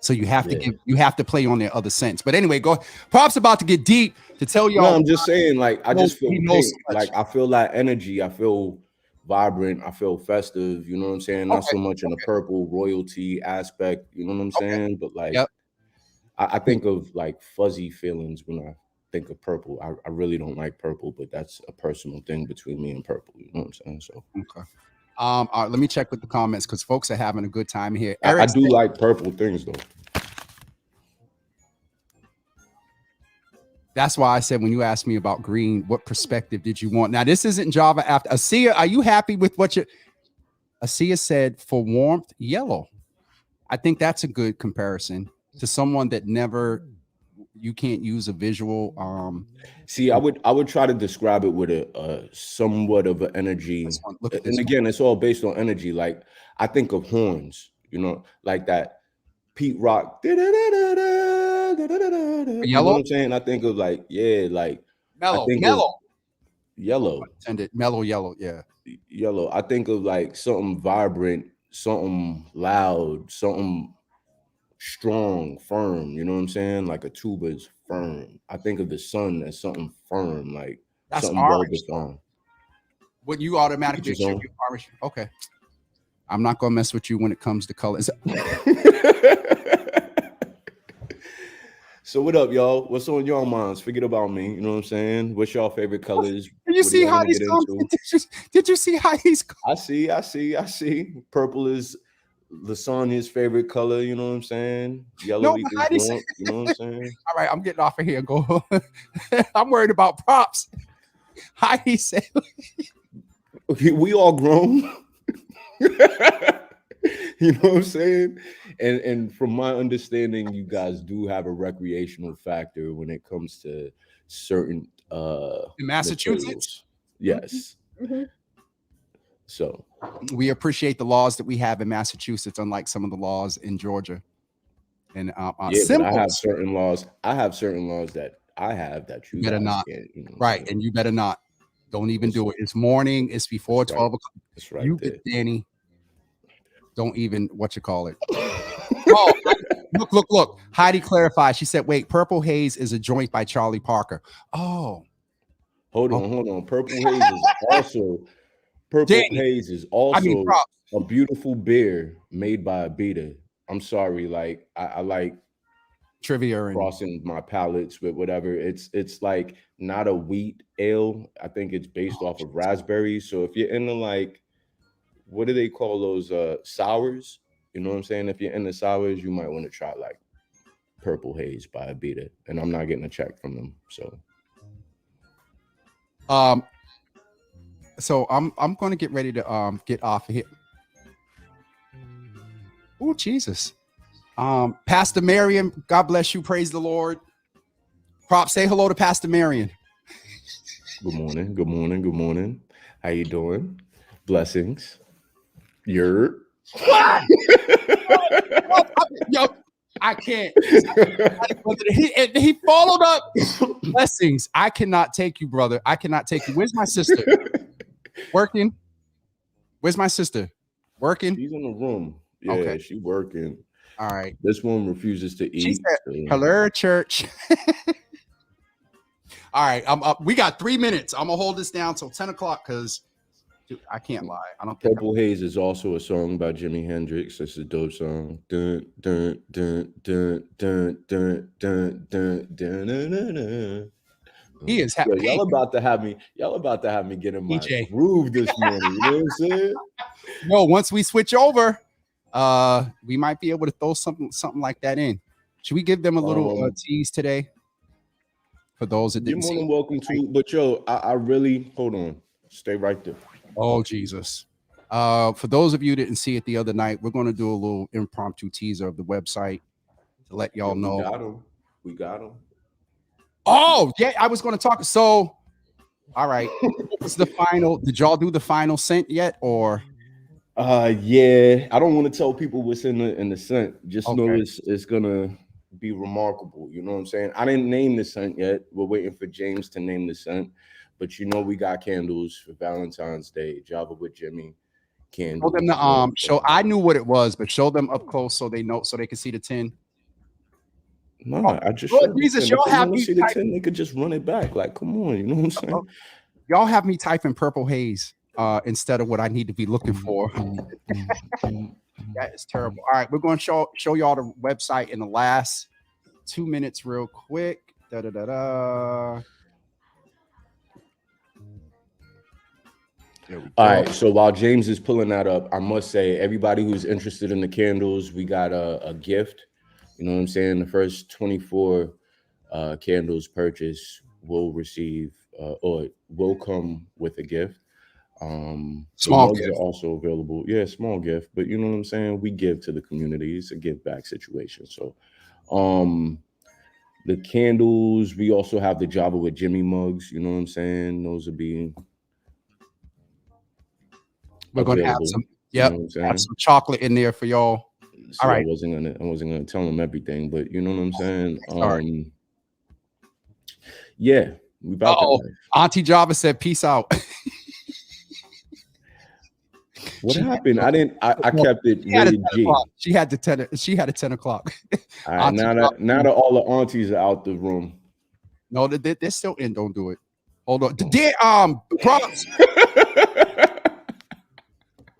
So you have to play on their other sense. But anyway, go. Pop's about to get deep to tell y'all. No, I'm just saying, like, I just feel he knows pink. so much. Like, I feel that energy. I feel vibrant. I feel festive. You know what I'm saying? Not so much in the purple royalty aspect. You know what I'm saying? But like, I think of like fuzzy feelings when I think of purple. I really don't like purple, but that's a personal thing between me and purple. You know what I'm saying? So okay. All right, let me check with the comments because folks are having a good time here. I do like purple things though. That's why I said when you asked me about green, what perspective did you want? Now, this isn't Java after. Asia, are you happy with what you... Asia said for warmth, yellow. I think that's a good comparison to someone that never... You can't use a visual. See, I would try to describe it with a somewhat of an energy. Look at this and again, it's all based on energy. Like, I think of horns, you know, like that Pete Rock. You know what I'm saying? I think of like, like mellow, yellow. Mellow yellow, yeah. Yellow. I think of like something vibrant, something loud, something strong, firm. You know what I'm saying? Like a tuba is firm. I think of the sun as something firm, like that's something orange. on. What you automatically should be orange. Okay. I'm not gonna mess with you when it comes to colors. So what up, y'all? What's on your minds? Forget about me. You know what I'm saying? What's y'all favorite colors? Did you see how he's Did you see how he's? I see. Purple is Lasagna's favorite color. You know what I'm saying? Yellow equals warmth. You know what I'm saying? All right, I'm getting off of here. Go. I'm worried about props. Heidi said, okay, we all grown. You know what I'm saying? And from my understanding, you guys do have a recreational factor when it comes to certain in Massachusetts. Materials. Yes. Mm-hmm. So we appreciate the laws that we have in Massachusetts, unlike some of the laws in Georgia. And but I have certain laws. I have certain laws that I have that you better not. Can't, you know, right, and you better not. Don't even do it. It's morning. It's before 12 o'clock. That's right. You get Danny. Don't even oh, look. Heidi clarified. She said, wait, Purple Haze is a joint by Charlie Parker. Oh. Hold on. Purple Haze is also a beautiful beer made by Abita. I'm sorry, like I like trivia and crossing my palates with whatever. It's like not a wheat ale. I think it's based off of raspberries. So if you're into like, what do they call those sours? You know what I'm saying? If you're into sours, you might want to try like Purple Haze by Abita. And I'm not getting a check from them. So I'm going to get ready to get off of here. Oh, Jesus. Pastor Marion, God bless you. Praise the Lord. Prop, say hello to Pastor Marion. Good morning. How you doing? Blessings. You're what? Yo, I can't. He followed up. Blessings. I cannot take you, brother. I cannot take you. Where's my sister? Working. Where's my sister? Working. She's in the room. Yeah, okay. She's working. All right. This one refuses to eat. She said, hello, church. All right. I'm up. We got 3 minutes. I'm gonna hold this down till 10 o'clock because I can't lie. I don't think Purple Haze is also a song by Jimi Hendrix. It's a dope song. Dun, dun, dun, dun, dun, dun, dun, dun, dun, dun, dun. He is happy. Y'all about to have me get in my groove this morning. You know what I'm saying? No, once we switch over, we might be able to throw something like that in. Should we give them a little tease today For those that You're didn't more see. than welcome to. But yo, I really hold on. Stay right there. Oh Jesus. For those of you that didn't see it the other night, we're going to do a little impromptu teaser of the website to let y'all know. We got him. We got him. Oh yeah, I was going to talk. So, all right, what was the final? Did y'all do the final scent yet, or? Yeah. I don't want to tell people what's in the scent. Just know Okay. it's gonna be remarkable. You know what I'm saying? I didn't name the scent yet. We're waiting for James to name the scent. But you know we got candles for Valentine's Day. Java with Jimmy. Candles. Show them the show. I knew what it was, but show them up close so they know, so they can see the tin. No, I just Lord Jesus, y'all have me see the 10, they could just run it back. Like, come on, you know what I'm saying? Y'all have me typing purple haze instead of what I need to be looking for. That is terrible. All right, we're going to show y'all the website in the last 2 minutes, real quick. All right, so while James is pulling that up, I must say, everybody who's interested in the candles, we got a gift. You know what I'm saying? The first 24 candles purchased will receive or will come with a gift. Small mugs gift. are also available. Yeah, small gift, but you know what I'm saying? We give to the community. It's a give back situation. So the candles, we also have the Java with Jimmy mugs. You know what I'm saying? Those will be we're going to have some. Yep, you know have some chocolate in there for y'all. See, all right, I wasn't gonna tell them everything, but you know what I'm saying. Sorry. Yeah, we about that. Auntie Java said, "Peace out." What happened? I kept it rated G. She had a 10 o'clock. All right, now that all the aunties are out the room. No, they're still in. Don't do it. Hold on. Props.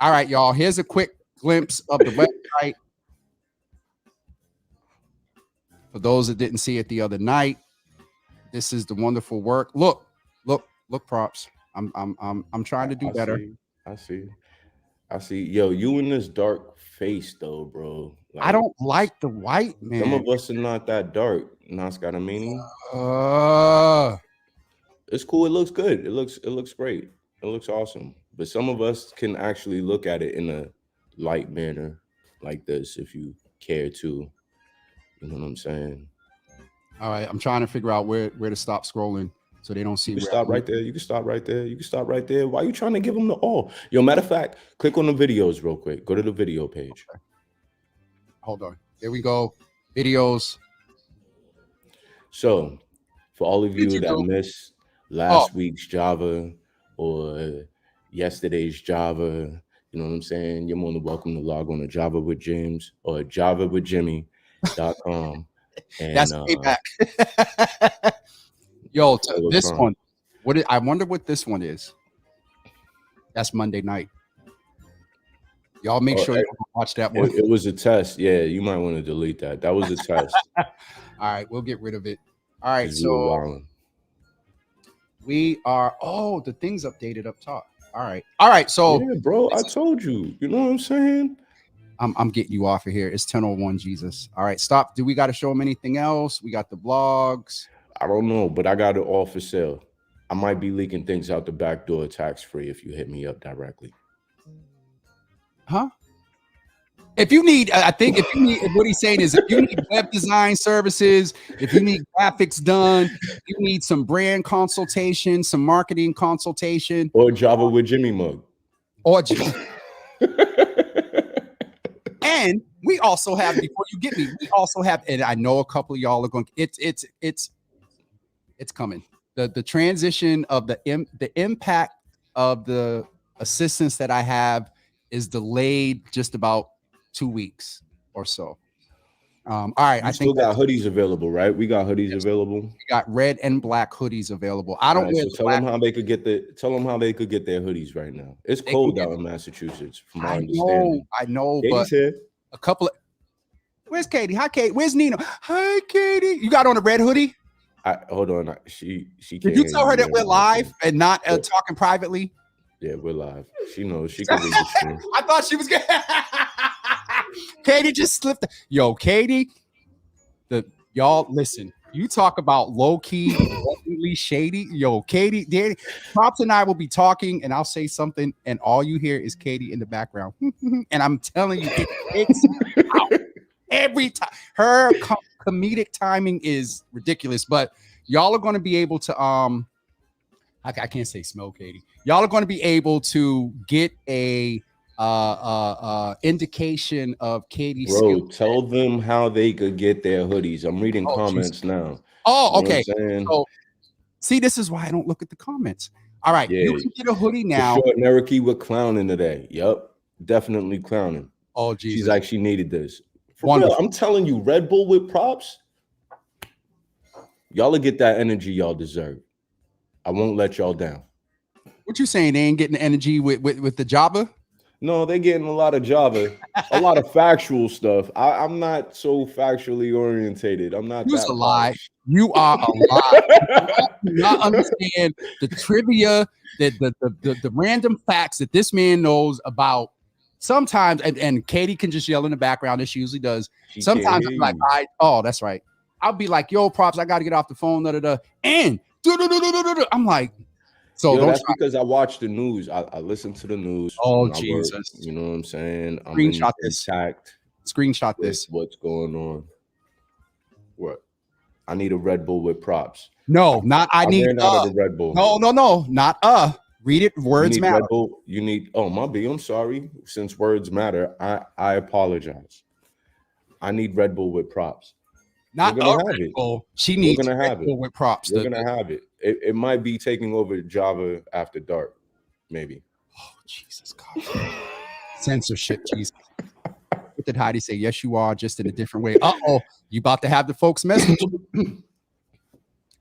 All right, y'all. Here's a quick glimpse of the website. For those that didn't see it the other night, this is the wonderful work. Look, props. I'm trying to do better. I see. Yo, you in this dark face though, bro. Like, I don't like the white, man. Some of us are not that dark. Nas got a meaning. It's cool. It looks good. It looks great. It looks awesome. But some of us can actually look at it in a light manner like this if you care to. You know what I'm saying? All right. I'm trying to figure out where to stop scrolling so they don't see. You can stop right there. You can stop right there. You can stop right there. Why are you trying to give them the all? Yo, matter of fact, click on the videos real quick. Go to the video page. Okay. Hold on. There we go. Videos. So, for all of you that missed last week's Java or yesterday's Java, you know what I'm saying? You're more than welcome to log on to Java with James or javawithjimmy.com. And that's payback. Yo, this one. I wonder what this one is. That's Monday night. Y'all make sure you watch that one. It was a test. Yeah, you might want to delete that. That was a test. All right, we'll get rid of it. All right, so we are. Oh, the thing's updated up top. All right. So, yeah, bro, I told you. You know what I'm saying? I'm getting you off of here. It's 10:01. Jesus. All right, stop. Do we got to show them anything else? We got the blogs. I don't know, but I got it all for sale. I might be leaking things out the back door tax free if you hit me up directly. Huh? If you need, what he's saying is if you need web design services, if you need graphics done, you need some brand consultation, some marketing consultation. Or Java with Jimmy mug. And we also have, before you get me, we also have, and I know a couple of y'all are going, it's coming. The transition of the impact of the assistance that I have is delayed just about 2 weeks or so. All right, I think got hoodies available, right? We got hoodies available. We got red and black hoodies available. I don't wear. So tell them how they could get their hoodies right now. It's cold out in Massachusetts, from my understanding. I know, Katie's but here. a couple of. Where's Katie? Hi, Kate. Where's Nina? Hi, Katie. You got on a red hoodie? Hold on. She. Did you tell her that we're live and not talking privately? Yeah, we're live. She knows. She can read the screen. I thought she was good. Katie just slipped. Yo, Katie. Y'all listen. You talk about low key, blatantly shady. Yo, Katie, Danny, Pops and I will be talking, and I'll say something, and all you hear is Katie in the background. And I'm telling you, it's out every time. Her comedic timing is ridiculous, but y'all are going to be able to I can't say smell Katie. Y'all are going to be able to get a indication of Katie's Bro, tell them how they could get their hoodies. I'm reading comments now. Oh, You know okay. what I'm saying? So, see, this is why I don't look at the comments. All right, Yeah. you can get a hoodie For now. sure, Neriki with clowning today. Yep, definitely clowning. Oh, Jesus. She's like, she needed this. For Wonderful. real, I'm telling you, Red Bull with props, y'all will get that energy y'all deserve. I won't let y'all down. What you saying? They ain't getting the energy with the Java? No, they're getting a lot of Java, a lot of factual stuff. I'm not so factually orientated. I'm not You's that a lie. polished. You are a lie. You do not understand the trivia, the random facts that this man knows about. Sometimes, and Katie can just yell in the background, as she usually does. She Sometimes can't I'm like, hear you. oh, that's right. I'll be like, yo, Props, I got to get off the phone. And I'm like, so Yo, don't that's try. because I watch the news. I listen to the news. Oh, when I work, Jesus. you know what I'm saying? I'm Screenshot this. intact. Screenshot with this. What's going on? What? I need a Red Bull with props. No, not I need. Ran out of the Red Bull. No, not Read it. Words you need matter. Red Bull. You need. Oh, my B. I'm sorry. Since words matter, I apologize. I need Red Bull with props. Not We're gonna a have Red it. Bull. She We're needs gonna Red have it. Bull with props. We're gonna have it. It might be taking over Java after dark, maybe. Oh, Jesus God. Censorship, Jesus. What did Heidi say? Yes, you are, just in a different way. Uh-oh, you about to have the folks message.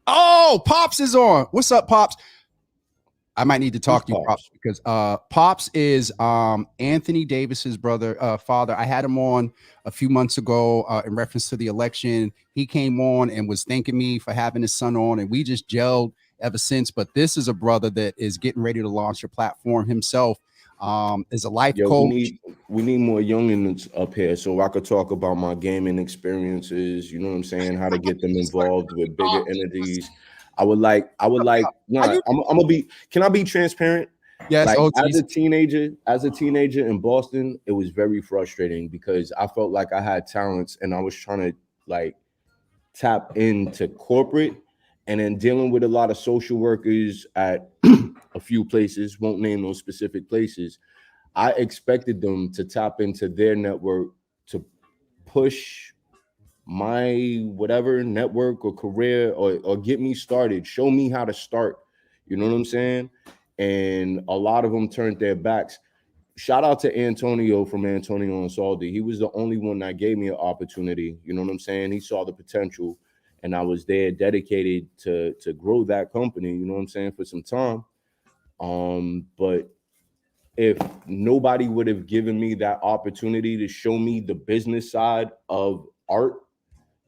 Oh, Pops is on. What's up, Pops? I might need to talk to you, Pops, because Pops is Anthony Davis's father. I had him on a few months ago in reference to the election. He came on and was thanking me for having his son on, and we just gelled ever since. But this is a brother that is getting ready to launch a platform himself. Is a life coach. We need more youngins up here so I could talk about my gaming experiences. You know what I'm saying? How to get them involved with bigger entities. I would like. No, I'm gonna be. Can I be transparent? Yes. Like, as a teenager in Boston, it was very frustrating because I felt like I had talents and I was trying to like tap into corporate, and then dealing with a lot of social workers at a few places. Won't name those specific places. I expected them to tap into their network to push my whatever network or career or get me started, show me how to start. You know what I'm saying? And a lot of them turned their backs. Shout out to Antonio from Antonio and Saldi. He was the only one that gave me an opportunity. You know what I'm saying? He saw the potential, and I was there dedicated to grow that company. You know what I'm saying? For some time. But if nobody would have given me that opportunity to show me the business side of art,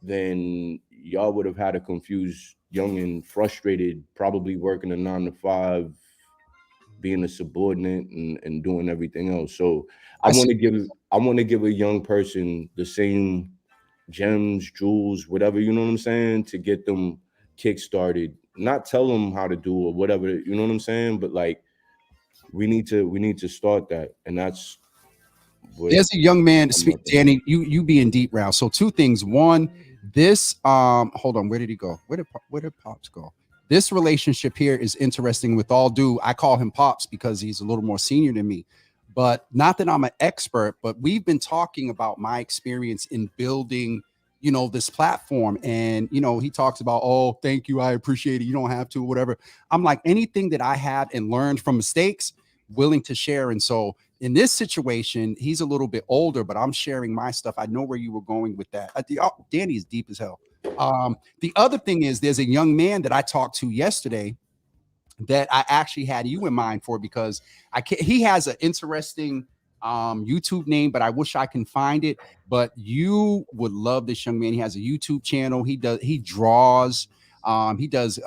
then y'all would have had a confused young and frustrated, probably working a 9 to 5, being a subordinate and doing everything else. So I want to give a young person the same gems, jewels, whatever, you know what I'm saying, to get them kick-started. Not tell them how to do or whatever, you know what I'm saying, but like we need to start that, and that's there's a young man. Danny, you be in deep round. So two things. One, this hold on, where did he go? Where did Pops go? This relationship here is interesting. With all due, I call him Pops because he's a little more senior than me. But not that I'm an expert, but we've been talking about my experience in building, this platform. And, he talks about, oh, thank you, I appreciate it. You don't have to, whatever. I'm like, anything that I have and learned from mistakes, willing to share. And so in this situation, he's a little bit older, but I'm sharing my stuff. I know where you were going with that. Danny is deep as hell. The other thing is there's a young man that I talked to yesterday that I actually had you in mind for, because he has an interesting YouTube name, but I wish I can find it. But you would love this young man. He has a YouTube channel. He draws. He does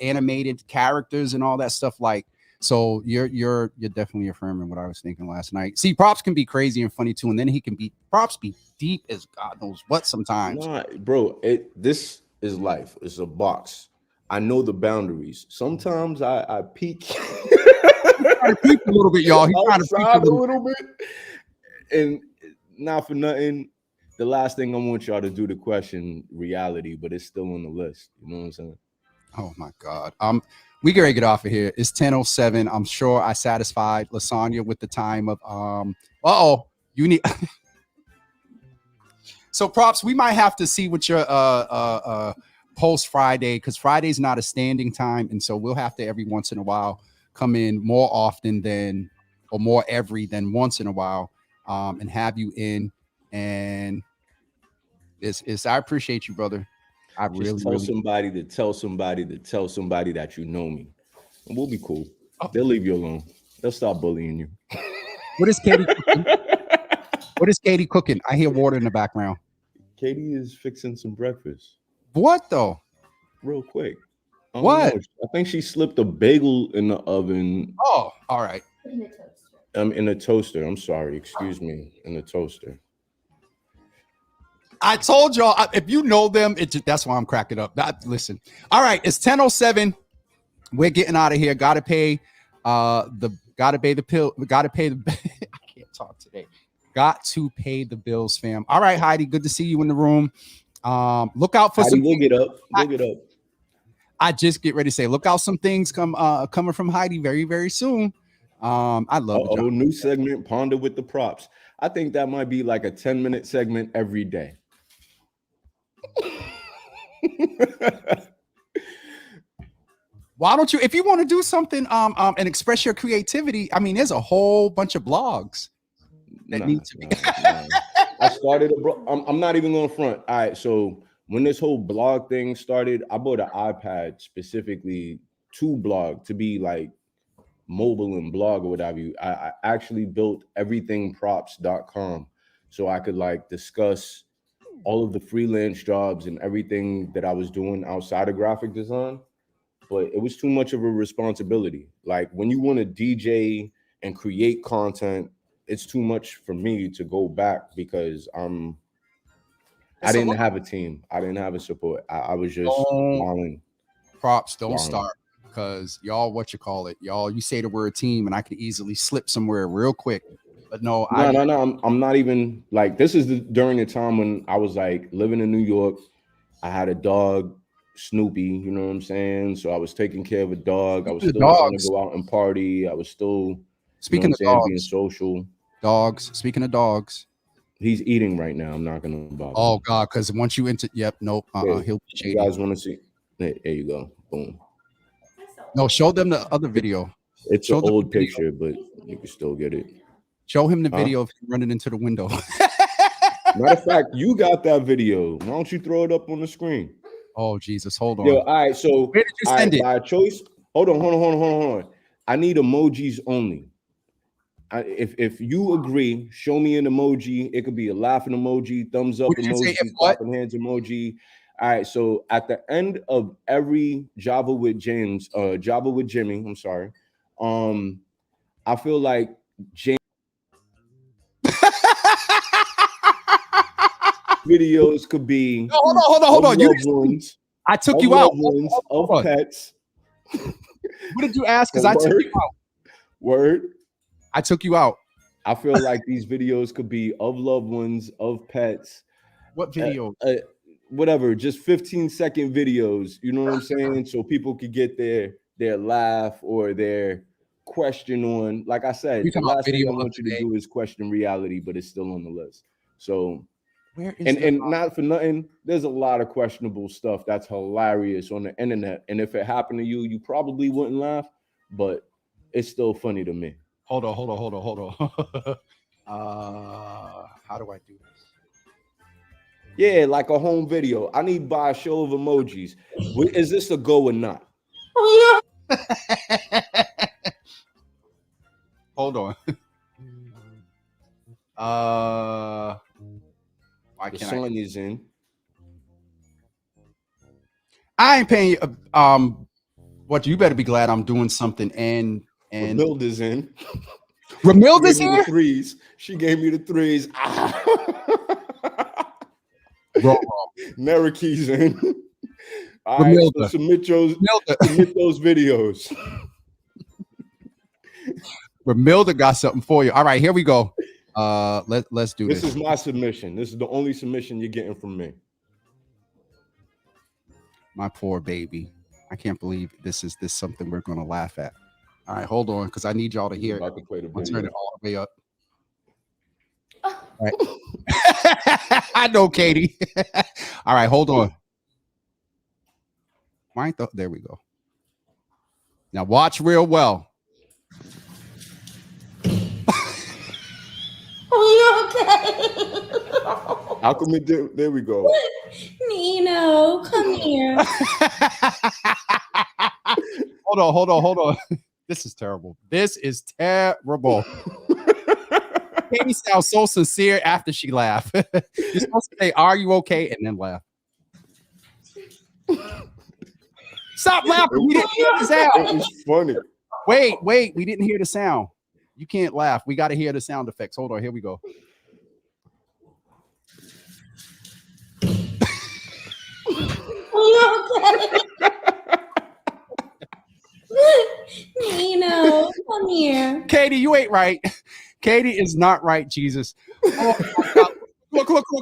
animated characters and all that stuff. Like, So you're definitely affirming what I was thinking last night. See, props can be crazy and funny too, and then he can be props be deep as God knows what sometimes. Nah, bro, this is life. It's a box. I know the boundaries. Sometimes I peek. Trying to peek a little bit, y'all. He's trying to peek outside a little bit. And not for nothing, the last thing I want y'all to do to question reality, but it's still on the list. You know what I'm saying? Oh my God. We gotta get off of here. It's 10:07. I'm sure I satisfied Lasagna with the time of you need so props. We might have to see what your post Friday, because Friday's not a standing time, and so we'll have to every once in a while come in more often than or more every than once in a while, and have you in. And it's I appreciate you, brother. I Just tell somebody to tell somebody to tell somebody that you know me, and we'll be cool. They'll leave you alone. They'll stop bullying you. What is Katie cooking? What is Katie cooking? I hear water in the background. Katie is fixing some breakfast. What though? Real quick. What? I think she slipped a bagel in the oven. Oh, all right. In a toaster. I'm sorry. Excuse me. In the toaster. I told y'all, if you know them, that's why I'm cracking up. Listen. All right, it's 10:07. We're getting out of here. Gotta pay the pill. Gotta pay the I can't talk today. Got to pay the bills, fam. All right, Heidi. Good to see you in the room. Look out for Heidi, we'll get up. We'll get up. I just get ready to say, look out, some things coming from Heidi very, very soon. I love it. New segment, Ponder with the Props. I think that might be like a 10-minute segment every day. Why don't you, if you want to do something and express your creativity, I mean, there's a whole bunch of blogs that need to be. I started I'm not even going to front. All right, so when this whole blog thing started, I bought an iPad specifically to blog, to be like mobile and blog or whatever. I actually built everythingprops.com so I could like discuss all of the freelance jobs and everything that I was doing outside of graphic design. But it was too much of a responsibility. Like when you want to DJ and create content, it's too much for me to go back because I didn't have a team. I didn't have a support. I was just balling. Props, don't start, because y'all, y'all, you say the word team and I could easily slip somewhere real quick. But no. I'm not even like, this is during the time when I was like living in New York. I had a dog, Snoopy, you know what I'm saying? So I was taking care of a dog. I was still trying to go out and party. I was still speaking of dogs, being social. Dogs. Speaking of dogs, he's eating right now. I'm not gonna bother. Oh God, because once you he'll be shady. You guys want to see? There you go. Boom. No, show them the other video. It's an old picture, but you can still get it. Show him the video of him running into the window. Matter of fact, you got that video. Why don't you throw it up on the screen? Oh Jesus, hold on. Yo, all right. So where did you send it? By choice. Hold on. I need emojis only. If you agree, show me an emoji. It could be a laughing emoji, thumbs up emoji, clapping hands emoji. All right. So at the end of every Java with Jimmy, I'm sorry. I feel like James videos could be. No, hold on. I took you out. Of pets. What did you ask? Because I took you out. Word. I took you out. I feel like these videos could be of loved ones, of pets. What video? Whatever, just 15-second videos. You know what I'm saying? So people could get their laugh or their question on. Like I said, the last thing I want you to do is question reality, but it's still on the list. So, and not for nothing, there's a lot of questionable stuff that's hilarious on the internet. And if it happened to you, you probably wouldn't laugh, but it's still funny to me. Hold on. How do I do this? Yeah, like a home video. I need by a show of emojis. Is this a go or not? Hold on. Why can't Sonya's in? I ain't paying you. What, you better be glad I'm doing something and And Ramilda's in. Ramilda's She gave me here. the threes. She gave me the threes. Narakee's in. All right, so Ramilda. submit those videos. Ramilda got something for you. All right, here we go. Let's do this. This is my submission. This is the only submission you're getting from me. My poor baby. I can't believe this is something we're gonna laugh at. All right, hold on, because I need y'all to hear it. About to play the I'll video. turn it all the way up. All right. I know, Katie. All right, hold on. There we go. Now watch real well. Are you okay? How come it did? There we go. Nino, come here. Hold on. This is terrible. Katie sounds so sincere after she laughed. You're supposed to say, "Are you okay?" and then laugh. Stop laughing. We didn't hear the sound. It was funny. Wait. We didn't hear the sound. You can't laugh. We got to hear the sound effects. Hold on. Here we go. Are you okay? Nino, come here. Katie, you ain't right. Katie is not right, Jesus. Oh, my God.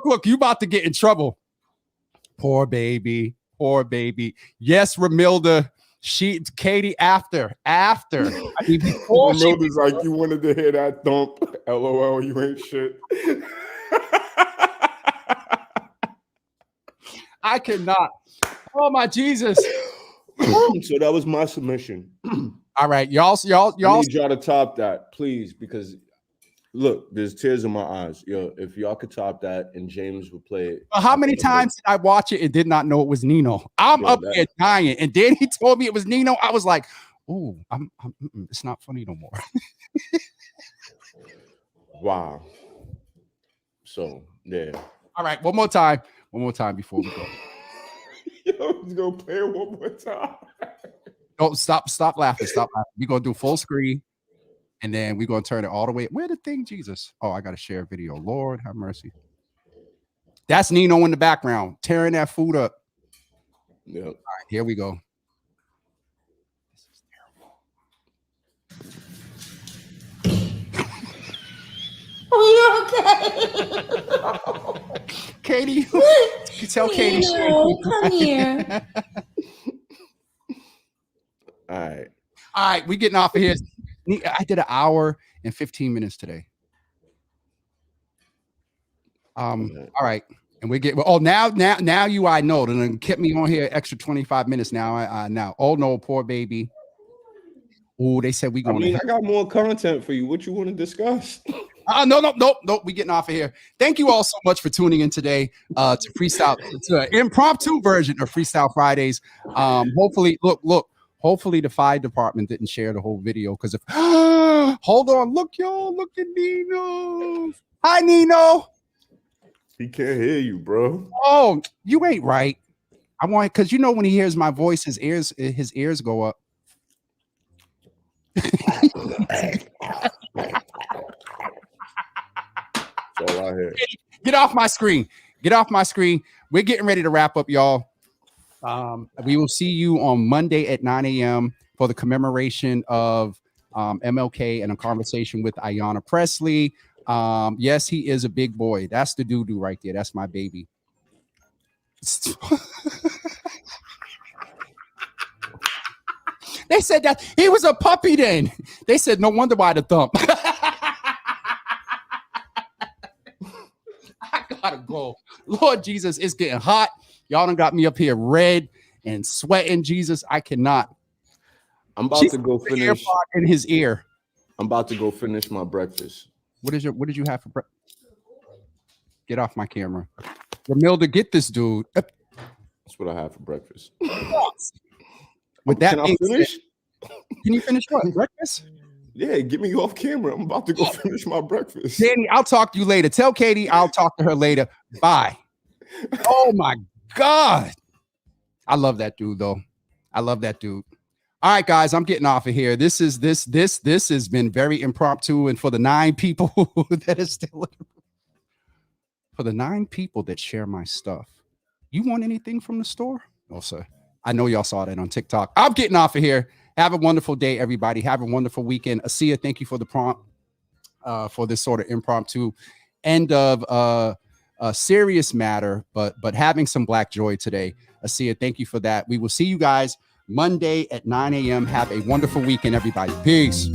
Look. You about to get in trouble. Poor baby. Yes, Ramilda. Katie after. I mean, before Ramilda's like, you wanted to hear that thump. LOL, you ain't shit. I cannot. Oh my Jesus. So that was my submission. All right, y'all. I need y'all to top that, please, because look, there's tears in my eyes. Yo, if y'all could top that and James would play it. How many times did I watch it and did not know it was Nino? I'm up here dying, and then he told me it was Nino. I was like, "Ooh, it's not funny no more." Wow. So yeah. All right, one more time before we go. Yo, he's gonna play it one more time. Don't stop laughing. We're gonna do full screen, and then we're gonna turn it all the way. Where the thing, Jesus? Oh, I gotta share a video. Lord have mercy. That's Nino in the background tearing that food up. Yep. All right, here we go. Are you okay? Katie, you tell Katie. Nino, come here. All right, we getting off of here. I did an hour and 15 minutes today. All right, and we get now you I know, and kept me on here extra 25 minutes now. Now, oh no, poor baby. Oh, they said we going. I got more content for you. What you want to discuss? No. We getting off of here. Thank you all so much for tuning in today to Freestyle, to an impromptu version of Freestyle Fridays. Hopefully, hopefully the fire department didn't share the whole video because if hold on, look at Nino. Hi, Nino. He can't hear you, bro. Oh, you ain't right. I want because when he hears my voice, his ears go up. That's all I hear. Get off my screen. We're getting ready to wrap up, y'all. We will see you on Monday at 9 a.m. for the commemoration of MLK and a conversation with Ayanna Presley. Yes, he is a big boy. That's the doo-doo right there. That's my baby. They said that he was a puppy then. They said, no wonder why the thump. I gotta go. Lord Jesus, it's getting hot. Y'all done got me up here red and sweating. Jesus, I cannot. I'm about to go finish in his ear. I'm about to go finish my breakfast. What did you have for breakfast? Get off my camera. Ramilda, get this dude. That's what I have for breakfast. With that, can I finish? Can you finish what? Breakfast? Yeah, get me off camera. I'm about to go finish my breakfast. Danny, I'll talk to you later. Tell Katie I'll talk to her later. Bye. Oh my God. I love that dude, though. I love that dude. All right, guys, I'm getting off of here. This has been very impromptu, and for the 9 people that is still, for the 9 people that share my stuff, you want anything from the store? No, sir. I know y'all saw that on TikTok. I'm getting off of here. Have a wonderful day, everybody. Have a wonderful weekend. Asia, thank you for the prompt, for this sort of impromptu end of a serious matter, but having some black joy today. Asia, thank you for that. We will see you guys Monday at 9 a.m. Have a wonderful weekend, everybody. Peace.